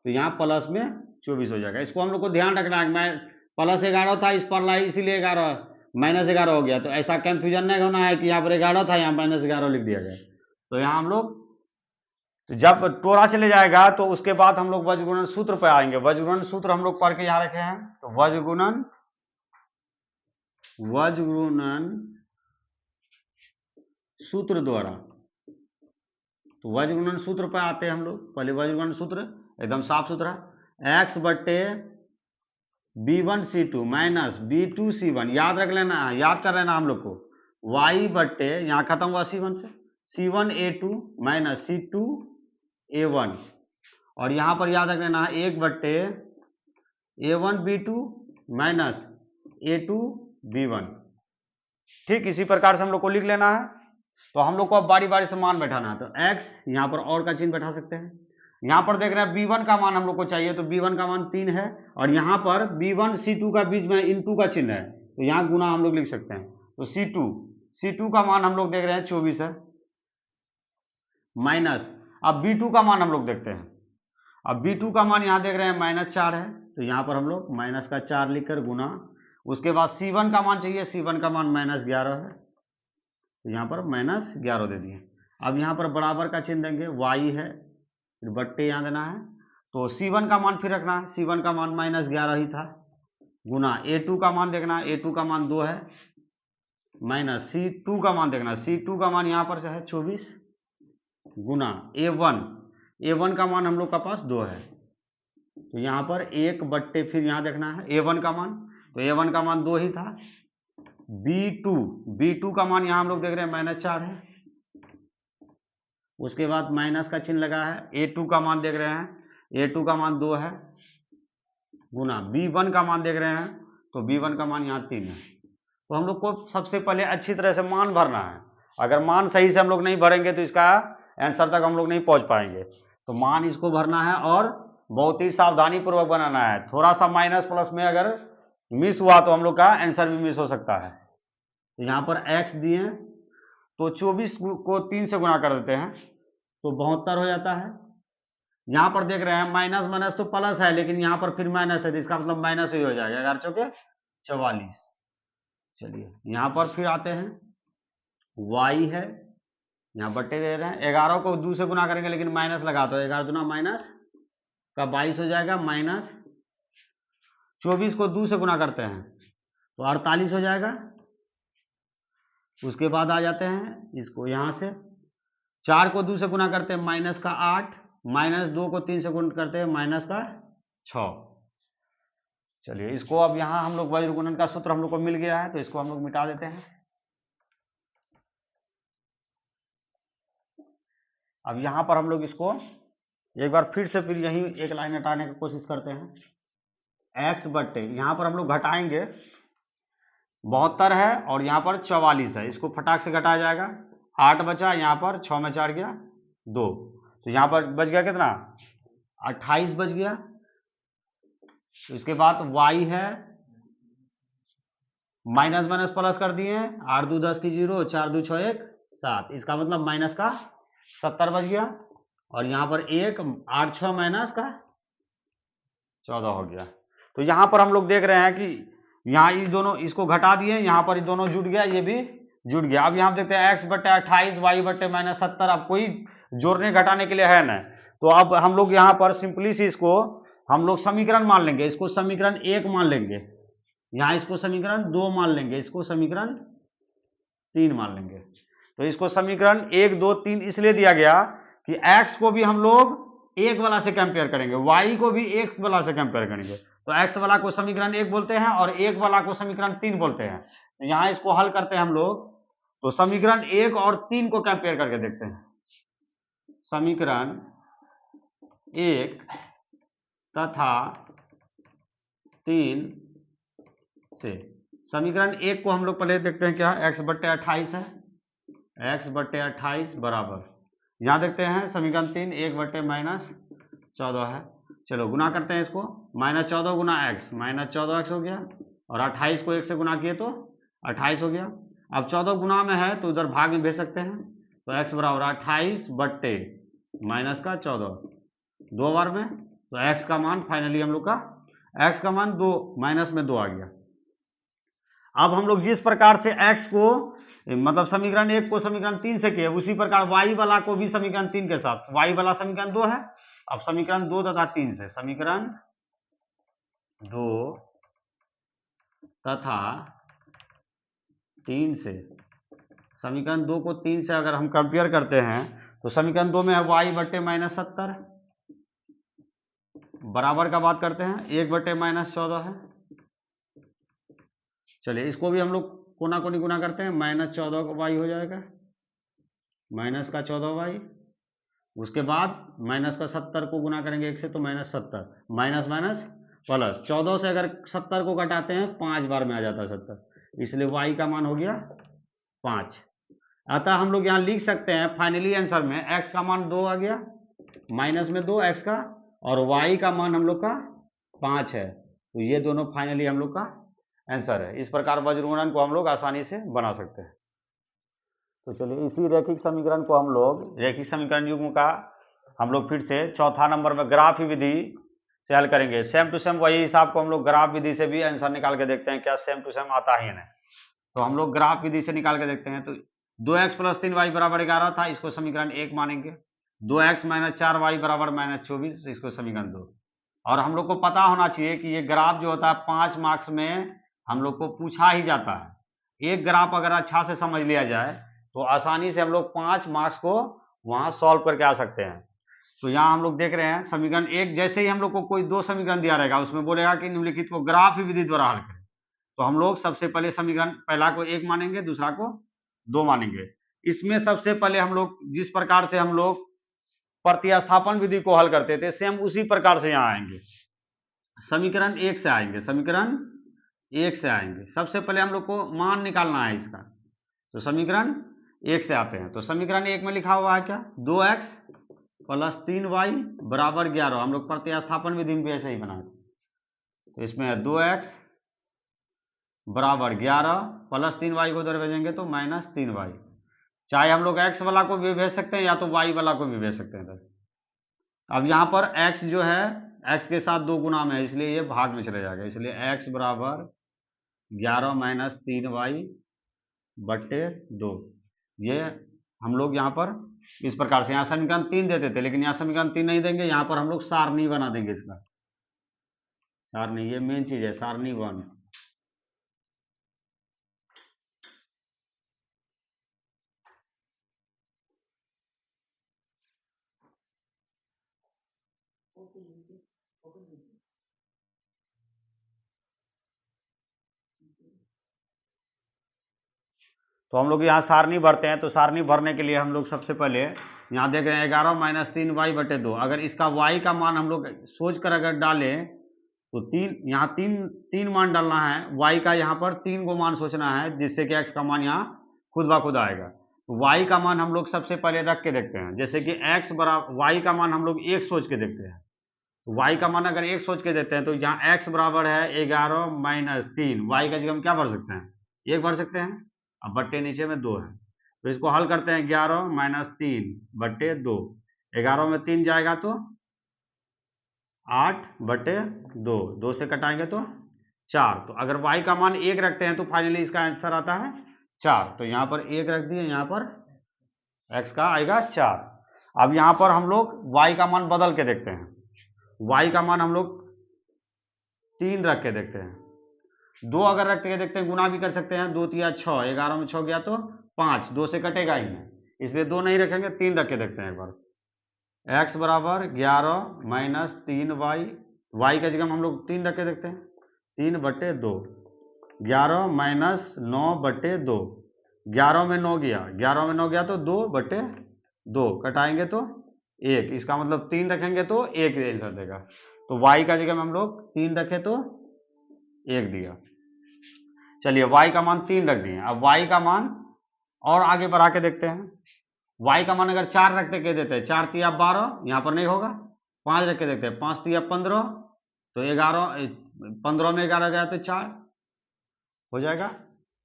S1: यहाँ प्लस में 24 हो जाएगा। इसको हम लोग को ध्यान रखना है, मैं प्लस 11 था इस पर लाई इसीलिए 11 -11 हो गया, तो ऐसा कंफ्यूजन नहीं होना है कि यहाँ पर 11 था यहाँ -11 लिख दिया गया। तो यहाँ हम लोग, तो जब टोरा चले जाएगा तो उसके बाद हम लोग वज्र गुणन सूत्र पर आएंगे। वज्र गुणन सूत्र हम लोग पढ़ के यहाँ रखे हैं, तो वज्र गुणन सूत्र द्वारा, तो वज्र गुणन सूत्र पर आते हैं हम लोग। पहले वज्र गुणन सूत्र एकदम साफ सुथरा, x बट्टे b1 c2 minus b2 c1, याद रख लेना, याद कर लेना हम लोग को, y बट्टे यहाँ खत्म हुआ c1 से, c1 a2 minus c2 a1, और यहाँ पर याद रख लेना 1 बट्टे a1 b2 minus a2 b1। ठीक इसी प्रकार से हम लोग को लिख लेना है। तो हम लोग को अब बारी बारी से मान बैठाना है, तो x यहाँ पर और का चिन्ह बैठा सकते हैं। यहाँ पर देख रहे हैं b1 का मान हम लोग को चाहिए, तो b1 का मान 3 है, और यहाँ पर b1 c2 का बीच में इनटू का चिन्ह है, तो यहाँ गुना हम लोग लिख सकते हैं। तो c2 का मान हम लोग देख रहे हैं 24 है, माइनस, अब b2 का मान हम लोग देखते हैं, अब b2 का मान यहाँ देख रहे हैं -4 है, तो यहाँ पर हम लोग माइनस का 4 लिखकर गुना, उसके बाद c1 का मान चाहिए, c1 का मान -11 है, तो यहाँ पर -11 दे दिए। अब यहाँ पर बराबर का चिन्ह देंगे, y है, फिर बट्टे यहाँ देना है, तो c1 का मान फिर रखना है, c1 का मान -11 ही था, गुना a2 का मान देखना है, a2 का मान 2 है, माइनस c2 का मान देखना, c2 का मान यहाँ पर से है 24, गुना a1 का मान हम लोग का पास 2 है, तो यहाँ पर 1 बट्टे फिर यहाँ देखना है a1 का मान, तो a1 का मान 2 ही था, b2 का मान यहाँ हम लोग देख रहे हैं -4 है, उसके बाद माइनस का चिन्ह लगा है, a2 का मान देख रहे हैं, a2 का मान 2 है, गुना b1 का मान देख रहे हैं, तो b1 का मान यहाँ 3 है। तो हम लोग को सबसे पहले अच्छी तरह से मान भरना है, अगर मान सही से हम लोग नहीं भरेंगे तो इसका आंसर तक हम लोग नहीं पहुंच पाएंगे। तो मान इसको भरना है और बहुत ही सावधानी पूर्वक बनाना है। थोड़ा सा माइनस प्लस में अगर मिस हुआ तो हम लोग का आंसर भी मिस हो सकता है। तो यहाँ पर x दिए तो 24 को 3 से गुणा कर देते हैं तो 72 हो जाता है। यहाँ पर देख रहे हैं माइनस माइनस तो प्लस है, लेकिन यहाँ पर फिर माइनस है तो इसका मतलब माइनस ही हो जाएगा। 11 चौके 44। चलिए यहाँ पर फिर आते हैं, y है, यहाँ बट्टे दे रहे हैं। 11 को 2 से गुना करेंगे लेकिन माइनस लगा तो 11 दूना माइनस का 22 हो जाएगा, माइनस 24 को 2 से गुना करते हैं तो 48 हो जाएगा। उसके बाद आ जाते हैं इसको यहाँ से 4 को 2 से गुना करते हैं माइनस का 8, माइनस 2 को 3 से गुणा करते हैं माइनस का 6। चलिए इसको अब यहाँ हम लोग वज्र गुणन का सूत्र हम लोग को मिल गया है तो इसको हम लोग मिटा देते हैं। अब यहाँ पर हम लोग इसको एक बार फिर से फिर यही एक लाइन हटाने की कोशिश करते हैं। x बट्टे यहाँ पर हम लोग घटाएंगे, 72 है और यहाँ पर 44 है, इसको फटाक से घटाया जाएगा। 8 बचा, यहाँ पर 6 में 4 गया 2, तो यहाँ पर बच गया कितना, 28 बच गया। तो इसके बाद y है, माइनस माइनस प्लस कर दिए, 8 2 10 की 0, 4 2 6 1 7, इसका मतलब माइनस का 70 बच गया। और यहाँ पर 1 8 6 माइनस का 14 हो गया। तो यहाँ पर हम लोग देख रहे हैं कि यहाँ ये दोनों इसको घटा दिए, यहाँ पर ये दोनों जुड़ गया, ये भी जुड़ गया। अब यहाँ देखते हैं x बट्टे 28 y बट्टे माइनस 70, अब कोई जोड़ने घटाने के लिए है ना, तो अब हम लोग यहाँ पर सिंपली सी इसको हम लोग समीकरण मान लेंगे। इसको समीकरण 1 मान लेंगे, यहाँ इसको समीकरण 2 मान लेंगे, इसको समीकरण 3 मान लेंगे। तो इसको समीकरण 1 2 3 इसलिए दिया गया कि x को भी हम लोग 1 वाला से कंपेयर करेंगे, y को भी 1 वाला से कंपेयर करेंगे। तो x वाला को समीकरण 1 बोलते हैं और 1 वाला को समीकरण 3 बोलते हैं। तो यहाँ इसको हल करते हैं हम लोग, तो समीकरण 1 और 3 को कंपेयर करके देखते हैं। समीकरण 1 तथा 3 से समीकरण 1 को हम लोग पहले देखते हैं, क्या x बट्टे 28 है, x बट्टे 28 बराबर, यहाँ देखते हैं समीकरण 3 1 बट्टे माइनस 14 है। चलो गुना करते हैं इसको, माइनस 14 गुना x माइनस 14x हो गया, और 28 को 1 से गुना किए तो 28 हो गया। अब 14 गुना में है तो उधर भाग में भेज सकते हैं, तो x बराबर 28 बट्टे माइनस का 14 2 बार में, तो x का मान फाइनली हम लोग का x का मान 2 माइनस में 2 आ गया। अब हम लोग जिस प्रकार से x को मतलब समीकरण 1 को समीकरण 3 से किए, उसी प्रकार y वाला को भी समीकरण 3 के साथ, y वाला समीकरण 2 है, अब समीकरण 2 तथा 3 से, समीकरण 2 तथा 3 से, समीकरण 2 को 3 से अगर हम कंपेयर करते हैं तो समीकरण 2 में है y बट्टे माइनस 70, बराबर का बात करते हैं 1 बट्टे माइनस 14 है। चलिए इसको भी हम लोग कोना कोनी गुना करते हैं, माइनस 14 का y हो जाएगा, माइनस का 14y, उसके बाद माइनस का 70 को गुना करेंगे 1 से तो माइनस 70, माइनस माइनस प्लस, 14 से अगर 70 को घटाते हैं 5 बार में आ जाता है 70, इसलिए y का मान हो गया 5। अतः हम लोग यहाँ लिख सकते हैं फाइनली आंसर में x का मान 2 आ गया, माइनस में 2 x का, और y का मान हम लोग का 5 है। तो ये दोनों फाइनली हम लोग का आंसर है। इस प्रकार वज्र गुणन को हम लोग आसानी से बना सकते हैं। तो चलिए इसी रैखिक समीकरण को हम लोग रैखिक समीकरण युग्म का हम लोग फिर से चौथा नंबर में ग्राफ विधि से हल करेंगे। सेम टू सेम वही हिसाब को हम लोग ग्राफ विधि से भी आंसर निकाल के देखते हैं, क्या सेम टू सेम आता है या नहीं। तो हम लोग ग्राफ विधि से निकाल के देखते हैं। तो 2x प्लस 3y बराबर 11 था, इसको समीकरण 1 मानेंगे। 2x माइनस 4y बराबर माइनस 24, इसको समीकरण 2। और हम लोग को पता होना चाहिए कि ये ग्राफ जो होता है 5 मार्क्स में हम लोग को पूछा ही जाता है। एक ग्राफ अगर अच्छा से समझ लिया जाए तो आसानी से हम लोग 5 मार्क्स को वहां सॉल्व करके आ सकते हैं। तो यहाँ हम लोग देख रहे हैं समीकरण 1, जैसे ही हम लोग को कोई 2 समीकरण दिया रहेगा उसमें बोलेगा कि निम्नलिखित को ग्राफ विधि द्वारा हल करें, तो हम लोग सबसे पहले समीकरण पहला को 1 मानेंगे, दूसरा को 2 मानेंगे। इसमें सबसे पहले हम लोग जिस प्रकार से हम लोग प्रतिस्थापन विधि को हल करते थे, सेम उसी प्रकार से यहाँ आएंगे, समीकरण 1 से आएंगे, समीकरण 1 से आएंगे। सबसे पहले हम लोग को मान निकालना है इसका, तो समीकरण 1 से आते हैं। तो समीकरण 1 में लिखा हुआ है क्या, 2x प्लस 3y बराबर 11। हम लोग प्रतिस्थापन विधि में भी ऐसे ही बनाए। तो इसमें है 2x बराबर 11 प्लस 3y को उधर भेजेंगे तो माइनस 3y। चाहे हम लोग x वाला को भी भेज सकते हैं या तो y वाला को भी भेज सकते हैं। अब यहाँ पर x जो है x के साथ 2 गुना में है, इसलिए ये भाग में चले जाएगा। इसलिए x बराबर 11 माइनस 3y बट्टे 2। ये हम लोग यहाँ पर इस प्रकार से, यहाँ समीकरण 3 देते थे लेकिन यहाँ समीकरण 3 नहीं देंगे, यहाँ पर हम लोग सारणी बना देंगे। इसका सारणी, ये मेन चीज है, सारणी 1। तो हम लोग यहाँ सारणी भरते हैं। तो सारणी भरने के लिए हम लोग सबसे पहले यहाँ देख रहे हैं 11 माइनस 3y बटे 2। अगर इसका y का मान हम लोग सोच कर अगर डालें तो यहाँ तीन मान डालना है। y का यहाँ पर 3 को मान सोचना है, जिससे कि x का मान यहाँ खुद ब खुद आएगा। तो y का मान हम लोग सबसे पहले रख के देखते हैं। जैसे कि x बराबर y का मान हम लोग 1 सोच के देखते हैं। तो y का मान अगर 1 सोच के देते हैं तो यहाँ x बराबर है 11 माइनस 3। y का जगह हम क्या भर सकते हैं? 1 भर सकते हैं। अब बट्टे नीचे में 2 है, तो इसको हल करते हैं। 11 माइनस 3 बट्टे 2, 11 में 3 जाएगा तो 8 बटे 2, 2 से कटाएंगे तो 4। तो अगर y का मान 1 रखते हैं तो फाइनली इसका आंसर आता है 4। तो यहाँ पर 1 रख दिए, यहाँ पर x का आएगा 4। अब यहाँ पर हम लोग y का मान बदल के देखते हैं। y का मान हम लोग 3 रख के देखते हैं। 2 अगर रख के देखते हैं, गुना भी कर सकते हैं। 2 तिया 6, 11 में 6 गया तो 5, 2 से कटेगा ही नहीं, इसलिए 2 नहीं रखेंगे, 3 रख के देखते हैं एक बार। x बराबर 11 माइनस 3y, y का जगह हम लोग 3 रख के देखते हैं। 3 बटे 2, 11 माइनस 9 बटे 2, 11 में 9 गया, 11 में 9 गया तो 2 बटे 2, कटाएंगे तो 1। इसका मतलब 3 रखेंगे तो 1 आंसर देगा। तो y का जगह में हम लोग 3 रखे तो 1 दिया। चलिए y का मान 3 रख दिए। अब y का मान और आगे बढ़ा के देखते हैं। y का मान अगर 4 रखते के देते हैं, 4 तिया 12, यहाँ पर नहीं होगा। 5 रख के देखते हैं, 5 तिया 15, तो 11, 15 में 11 गया तो 4 हो जाएगा।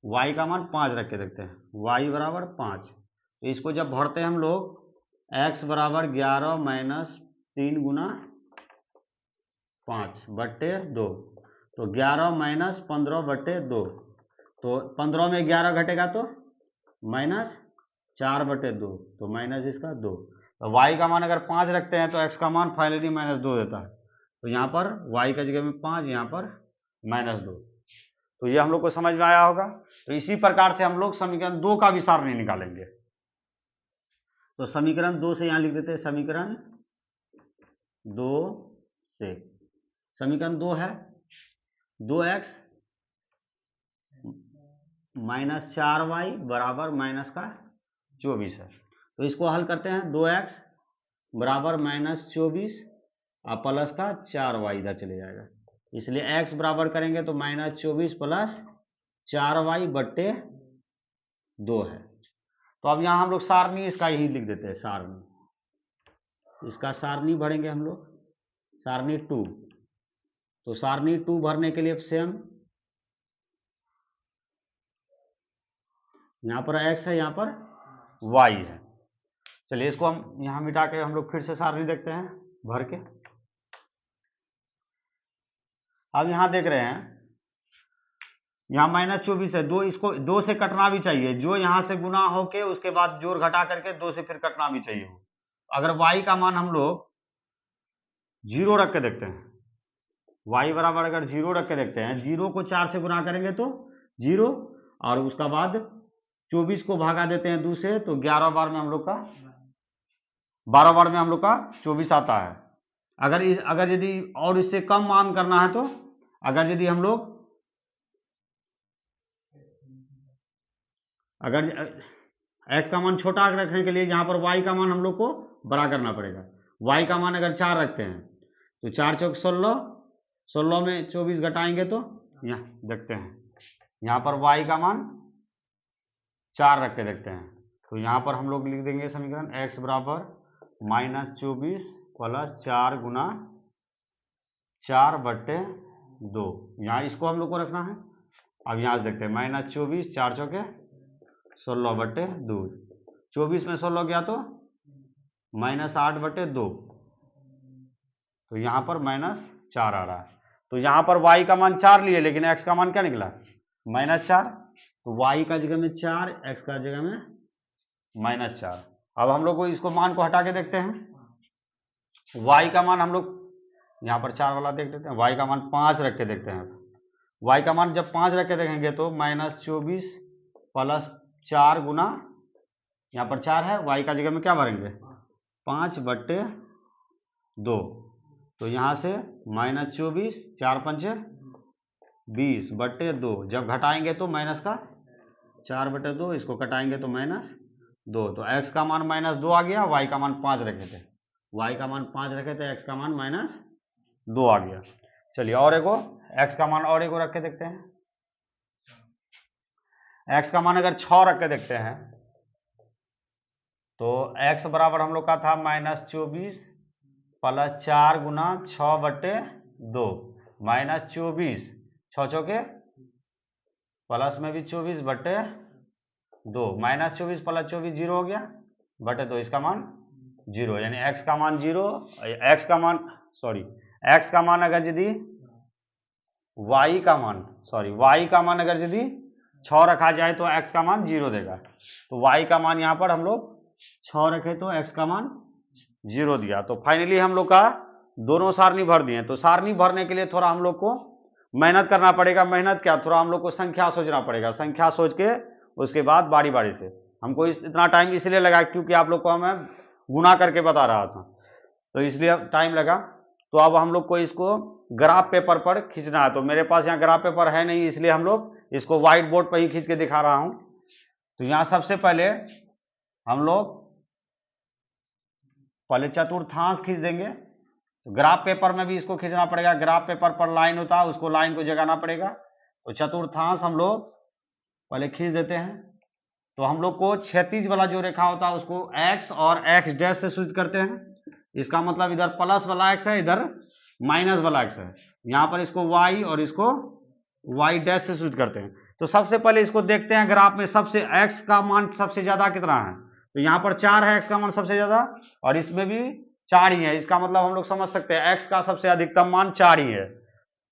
S1: y का मान 5 रख के देखते हैं, y बराबर 5। तो इसको जब भरते हैं हम लोग, x बराबर 11 माइनस 3 गुना 5 बट्टे 2, तो 11 माइनस 15 बट्टे 2, तो 15 में 11 घटेगा तो माइनस 4 बटे 2, तो माइनस इसका 2। तो y का मान अगर 5 रखते हैं तो x का मान फाइनली माइनस 2 देता है। तो यहाँ पर y का जगह में 5, यहाँ पर माइनस 2। तो ये हम लोग को समझ में आया होगा। तो इसी प्रकार से हम लोग समीकरण 2 का भी सारणी निकालेंगे। तो समीकरण 2 से यहाँ लिख देते हैं, समीकरण 2 से, समीकरण 2 है 2x माइनस 4y बराबर माइनस का 24 है। तो इसको हल करते हैं। 2x बराबर माइनस 24 और प्लस का 4y इधर चले जाएगा, इसलिए x बराबर करेंगे तो माइनस 24 प्लस 4y बट्टे 2 है। तो अब यहाँ हम लोग सारणी इसका ही लिख देते हैं, सारणी, इसका सारणी भरेंगे हम लोग, सारणी 2। तो सारणी 2 भरने के लिए सेम, यहाँ पर x है, यहाँ पर y है। चलिए इसको हम यहाँ मिटा के हम लोग फिर से सारणी देखते हैं भर के। अब यहाँ देख रहे हैं, यहाँ माइनस 24 है, 2 इसको 2 से कटना भी चाहिए। जो यहाँ से गुना होके उसके बाद जोड़ घटा करके 2 से फिर कटना भी चाहिए। अगर y का मान हम लोग 0 रख के देखते हैं, y बराबर अगर 0 रख के देखते हैं, 0 को 4 से गुना करेंगे तो 0, और उसका बाद 24 को भागा देते हैं 2 से, तो 11 बार में हम लोग का 12 बार में हम लोग का 24 आता है। अगर यदि और इससे कम मान करना है, तो अगर यदि हम लोग अगर x का मान छोटा रखने के लिए यहाँ पर y का मान हम लोग को बड़ा करना पड़ेगा। y का मान अगर 4 रखते हैं तो 4 चौक 16, 16 में 24 घटाएंगे तो यहाँ देखते हैं, यहाँ पर y का मान 4 रख के देखते हैं। तो यहाँ पर हम लोग लिख देंगे समीकरण x बराबर -24 प्लस 4 गुना 4/2। यहाँ इसको हम लोग को रखना है। अब यहाँ से देखते हैं, -24 4 चौके 16/2, 24 में 16 गया तो -8/2, तो यहाँ पर -4 आ रहा है। तो यहाँ पर y का मान 4 लिए, लेकिन x का मान क्या निकला? -4। तो y का जगह में 4, x का जगह में -4। अब हम लोग को इसको मान को हटा के देखते हैं। y का मान हम लोग यहाँ पर 4 वाला देख लेते हैं, y का मान 5 रख के देखते हैं। y का मान जब 5 रख के देखेंगे तो -24 प्लस 4 गुना, यहाँ पर 4 है, y का जगह में क्या भरेंगे? 5/2। तो यहाँ से -24 4 पंचे 20/2, जब घटाएंगे तो माइनस का 4/2, इसको कटाएंगे तो -2। तो x का मान -2 आ गया, y का मान 5 रखे थे, y का मान 5 रखे थे, x का मान -2 आ गया। चलिए और एगो x का मान और एगो रख के देखते हैं। x का मान अगर 6 रख के देखते हैं तो x बराबर हम लोग का था -24 प्लस 4 गुना 6/2, -24 6 चौके प्लस में भी 24/2, -24 प्लस 24 0 हो गया बटे 2, इसका मान 0, यानी x का मान 0, x का मान अगर यदि y का मान अगर यदि 6 रखा जाए तो x का मान 0 देगा। तो y का मान यहाँ पर हम लोग 6 रखे तो x का मान 0 दिया। तो फाइनली हम लोग का दोनों सारणी भर दिए। तो सारणी भरने के लिए थोड़ा हम लोग को मेहनत करना पड़ेगा। मेहनत क्या, थोड़ा हम लोग को संख्या सोचना पड़ेगा। संख्या सोच के उसके बाद बारी बारी से, हमको इतना टाइम इसलिए लगा क्योंकि आप लोग को मैं गुना करके बता रहा था, तो इसलिए टाइम लगा। तो अब हम लोग को इसको ग्राफ पेपर पर खींचना है। तो मेरे पास यहाँ ग्राफ पेपर है नहीं, इसलिए हम लोग इसको व्हाइट बोर्ड पर ही खींच के दिखा रहा हूँ। तो यहाँ सबसे पहले हम लोग चतुर्थांश खींच देंगे। तो ग्राफ पेपर में भी इसको खींचना पड़ेगा। ग्राफ पेपर पर लाइन होता है, उसको लाइन को जगाना पड़ेगा। तो चतुर्थांश हम लोग पहले खींच देते हैं। तो हम लोग को क्षैतिज वाला जो रेखा होता है उसको x और x डैश से सूचित करते हैं। इसका मतलब इधर प्लस वाला x है, इधर माइनस वाला x है। यहाँ पर इसको y और इसको y डैश से सूचित करते हैं। तो सबसे पहले इसको देखते हैं ग्राफ में सबसे x का मान सबसे ज्यादा कितना है। तो यहाँ पर 4 है x का मान सबसे ज्यादा, और इसमें भी 4 ही है। इसका मतलब हम लोग समझ सकते हैं x का सबसे अधिकतम मान 4 ही है।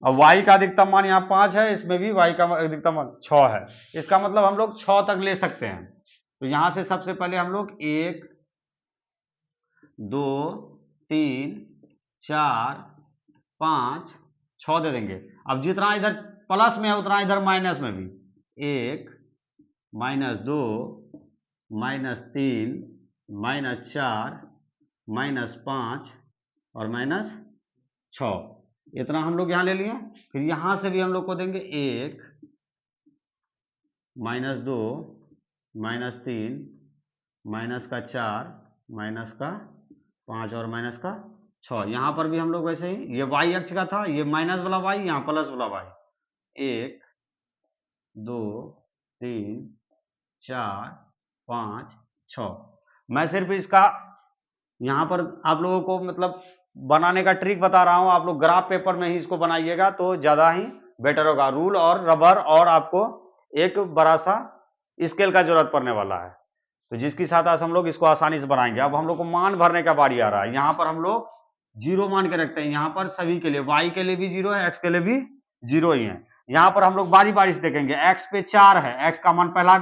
S1: और y का अधिकतम मान यहाँ 5 है, इसमें भी y का अधिकतम मान 6 है। इसका मतलब हम लोग 6 तक ले सकते हैं। तो यहाँ से सबसे पहले हम लोग 1 2 3 4 5 6 दे देंगे। अब जितना इधर प्लस में है उतना इधर माइनस में भी, 1 -2 -3 -4 -5 और -6, इतना हम लोग यहाँ ले लिए। फिर यहाँ से भी हम लोग को देंगे 1 -2 -3 -4 -5 और -6। यहाँ पर भी हम लोग वैसे ही, ये y अक्ष का था, ये माइनस वाला y, यहाँ प्लस वाला y। 1 2 3 4 5 6। मैं सिर्फ इसका यहाँ पर आप लोगों को मतलब बनाने का ट्रिक बता रहा हूँ। आप लोग ग्राफ पेपर में ही इसको बनाइएगा तो ज़्यादा ही बेटर होगा। रूल और रबर और आपको एक बड़ा सा स्केल का जरूरत पड़ने वाला है, तो जिसकी सहायता से हम लोग इसको आसानी से बनाएंगे। अब हम लोग को मान भरने का बारी आ रहा है। यहाँ पर हम लोग 0 मान के रखते हैं। यहाँ पर सभी के लिए, y के लिए भी 0 है, x के लिए भी 0 ही है। यहाँ पर हम लोग बारी बारी से देखेंगे। x पे 4 है, x का मान पहला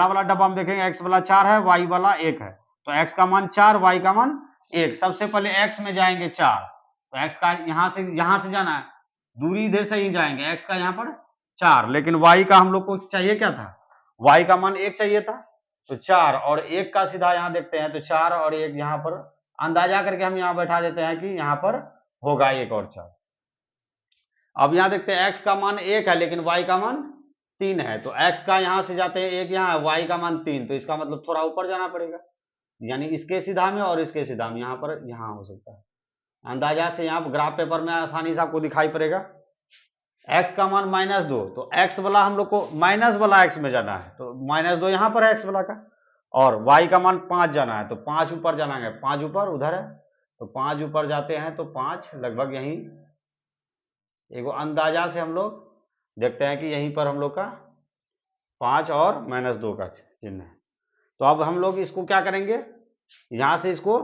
S1: वाला डब्बा हम देखेंगे, x वाला 4 है, y वाला 1 है। तो x का मान 4, y का मान 1। सबसे पहले x में जाएंगे 4, तो x का यहाँ से जाना है, दूरी इधर से ही जाएंगे। x का यहाँ पर 4, लेकिन y का हम लोग को चाहिए क्या था, y का मान 1 चाहिए था। तो 4 और 1 का सीधा यहाँ देखते हैं, तो 4 और 1 यहाँ पर अंदाजा करके हम यहाँ बैठा देते हैं कि यहाँ पर होगा 1 और 4। अब यहाँ देखते हैं x का मान 1 है लेकिन y का मान 3 है। तो x का यहाँ से जाते हैं 1 यहाँ है, y का मान 3, तो इसका मतलब थोड़ा ऊपर जाना पड़ेगा, यानी इसके सीधा में और इसके सीधा में, यहाँ पर यहाँ हो सकता है। अंदाजा से यहाँ ग्राफ पेपर में आसानी से आपको दिखाई पड़ेगा। x का मान -2, तो x वाला हम लोग को माइनस वाला x में जाना है, तो -2 यहाँ पर है x वाला का। और y का मान 5 जाना है, तो 5 ऊपर जाना है, 5 ऊपर उधर है, तो 5 ऊपर जाते हैं तो 5 लगभग यहीं एक अंदाजा से हम लोग देखते हैं कि यहीं पर हम लोग का 5 और -2 का चिन्ह है। तो अब हम लोग इसको क्या करेंगे, यहां से इसको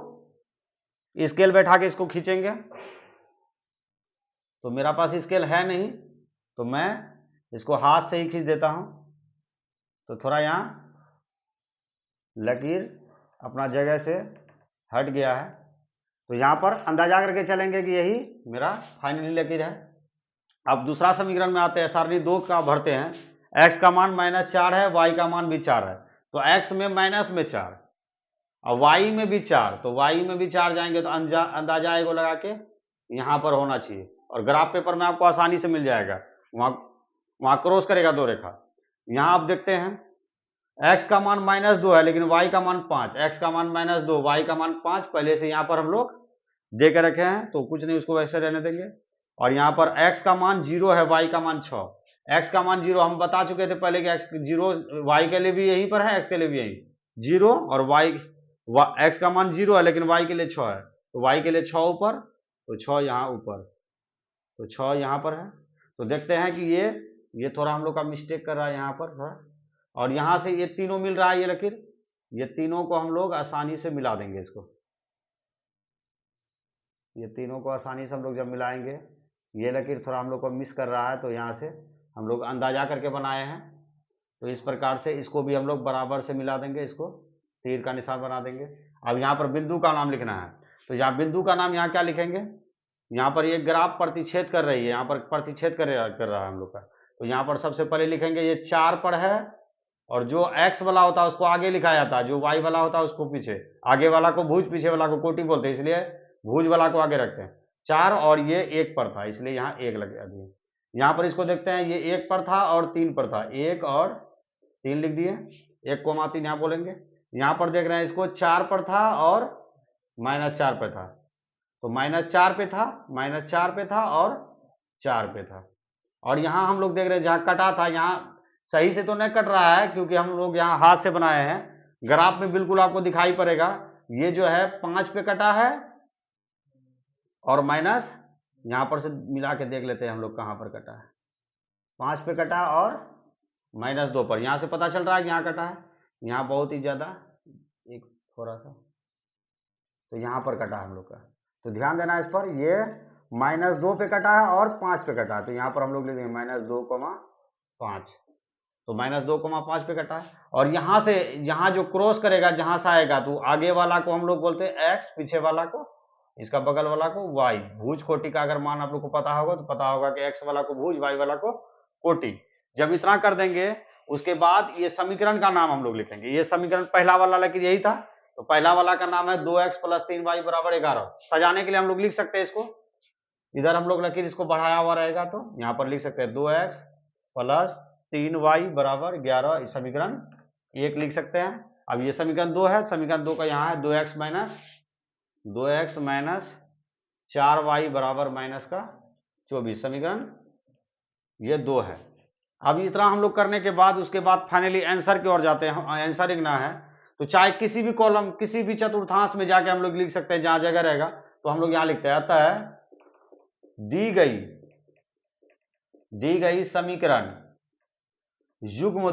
S1: स्केल बैठा के इसको खींचेंगे। तो मेरा पास स्केल है नहीं, तो मैं इसको हाथ से ही खींच देता हूं। तो थोड़ा यहाँ लकीर अपना जगह से हट गया है, तो यहाँ पर अंदाजा करके चलेंगे कि यही मेरा फाइनली लकीर है। अब दूसरा समीकरण में आते हैं, सारणी 2 का भरते हैं। x का मान -4 है, y का मान भी 4 है, तो x में माइनस में 4 और y में भी 4, तो y में भी 4 जाएंगे तो अंदाजा को लगा के यहाँ पर होना चाहिए, और ग्राफ पेपर में आपको आसानी से मिल जाएगा, वहाँ क्रॉस करेगा 2 रेखा। यहाँ आप देखते हैं x का मान -2 है लेकिन y का मान 5, x का मान -2, y का मान 5 पहले से यहाँ पर हम लोग दे के रखे हैं, तो कुछ नहीं, उसको वैसे रहने देंगे। और यहाँ पर x का मान 0 है, y का मान 6, x का मान 0 हम बता चुके थे पहले कि x 0 y के लिए भी यहीं पर है, x के लिए भी यहीं 0, और x का मान 0 है लेकिन y के लिए 6 है, तो y के लिए 6 ऊपर, तो 6 यहाँ ऊपर, तो 6 यहाँ पर है। तो देखते हैं कि ये थोड़ा हम लोग का मिस्टेक कर रहा है यहाँ पर थोड़ा, और यहाँ से ये तीनों मिल रहा है, ये लकीर, ये तीनों को हम लोग आसानी से मिला देंगे। इसको ये तीनों को आसानी से हम लोग जब मिलाएंगे, ये लकीर थोड़ा हम लोग को मिस कर रहा है, तो यहाँ से हम लोग अंदाजा करके बनाए हैं, तो इस प्रकार से इसको भी हम लोग बराबर से मिला देंगे, इसको तीर का निशान बना देंगे। अब यहाँ पर बिंदु का नाम लिखना है, तो यहाँ बिंदु का नाम यहाँ क्या लिखेंगे, यहाँ पर ये ग्राफ प्रतिच्छेद कर रही है, यहाँ पर प्रतिच्छेद कर रहा है हम लोग का, तो यहाँ पर सबसे पहले लिखेंगे ये 4 पर है, और जो x वाला होता है उसको आगे लिखा जाता है, जो y वाला होता है उसको पीछे, आगे वाला को भुज, पीछे वाला को कोटि बोलते हैं, इसलिए भुज वाला को आगे रखते हैं। 4 और ये 1 पर था, इसलिए यहाँ 1 लगा दिए। यहाँ पर इसको देखते हैं, ये 1 पर था और 3 पर था, 1 और 3 लिख दिए, 1,3 यहाँ बोलेंगे। यहाँ पर देख रहे हैं इसको 4 पर था और -4 पे था, तो -4 पे था, -4 पे था और 4 पे था। और यहाँ हम लोग देख रहे हैं जहाँ कटा था, यहाँ सही से तो नहीं कट रहा है क्योंकि हम लोग यहाँ हाथ से बनाए हैं, ग्राफ में बिल्कुल आपको दिखाई पड़ेगा, ये जो है 5 पे कटा है और माइनस यहाँ पर से मिला के देख लेते हैं हम लोग कहाँ पर कटा है, 5 पे कटा और -2 पर, यहाँ से पता चल रहा है कि यहाँ कटा है, यहाँ बहुत ही ज़्यादा एक थोड़ा सा, तो यहाँ पर कटा है हम लोग का, तो ध्यान देना इस पर, ये -2 पे कटा है और 5 पे कटा है, तो यहाँ पर हम लोग लिख देंगे -2,5, तो -2,5 पे कटा है। और यहाँ से यहाँ जो क्रॉस करेगा जहाँ से आएगा, तो आगे वाला को हम लोग बोलते हैं x, पीछे वाला को, इसका बगल वाला को y। भुज कोटि का अगर मान आप लोग को पता होगा तो पता होगा कि x वाला को भुज, y वाला को कोटि। जब इतना कर देंगे उसके बाद ये समीकरण का नाम हम लोग लिखेंगे, ये समीकरण पहला वाला लेकिन यही था, तो पहला वाला का नाम है 2x + 3y = 11। सजाने के लिए हम लोग लिख सकते हैं इसको, इधर हम लोग लकीर इसको बढ़ाया हुआ रहेगा, तो यहाँ पर लिख सकते हैं 2x + 3y = 11, समीकरण 1 लिख सकते हैं। अब ये समीकरण 2 है, समीकरण 2 का यहाँ है 2x - 4y = -24, समीकरण ये 2 है। अब इतना हम लोग करने के बाद उसके बाद फाइनली आंसर की ओर जाते हैं, आंसर लिखना है, तो चाहे किसी भी कॉलम, किसी भी चतुर्थांश में जाके हम लोग लिख सकते हैं, जहाँ जगह रहेगा, तो हम लोग यहाँ लिखते हैं, अतः दी गई समीकरण युग्म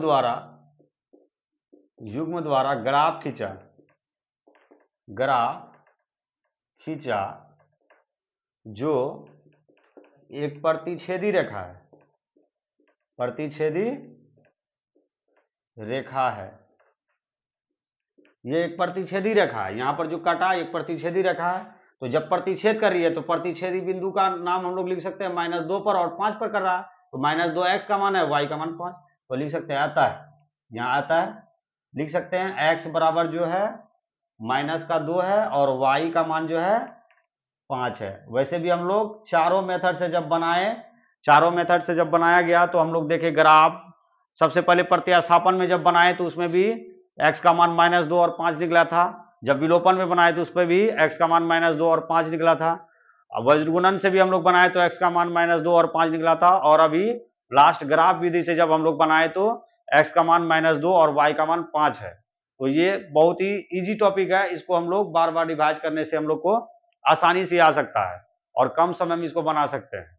S1: द्वारा ग्राफ खींचा जो एक प्रतिच्छेदी रेखा है, ये एक प्रतिच्छेदी रेखा है, यहाँ पर जो कटा एक प्रतिच्छेदी रेखा है, तो जब प्रतिच्छेद कर रही है तो प्रतिच्छेदी बिंदु का नाम हम लोग लिख सकते हैं, -2 पर और 5 पर कर रहा है, तो -2x का मान है, y का मान 5, तो लिख सकते हैं अतः, यहाँ अतः लिख सकते हैं x बराबर जो है -2 है और y का मान जो है 5 है। वैसे भी हम लोग चारों मेथड से जब बनाया गया तो हम लोग देखे ग्राफ, सबसे पहले प्रतिस्थापन में जब बनाए तो उसमें भी x का मान -2 और 5 निकला था, जब विलोपन में बनाए तो उस पर भी x का मान -2 और 5 निकला था, अब वज्रगुणन से भी हम लोग बनाए तो x का मान -2 और 5 निकला था, और अभी लास्ट ग्राफ विधि से जब हम लोग बनाए तो x का मान -2 और y का मान 5 है। तो ये बहुत ही इजी टॉपिक है, इसको हम लोग बार बार रिवाइज करने से हम लोग को आसानी से आ सकता है और कम समय में इसको बना सकते हैं।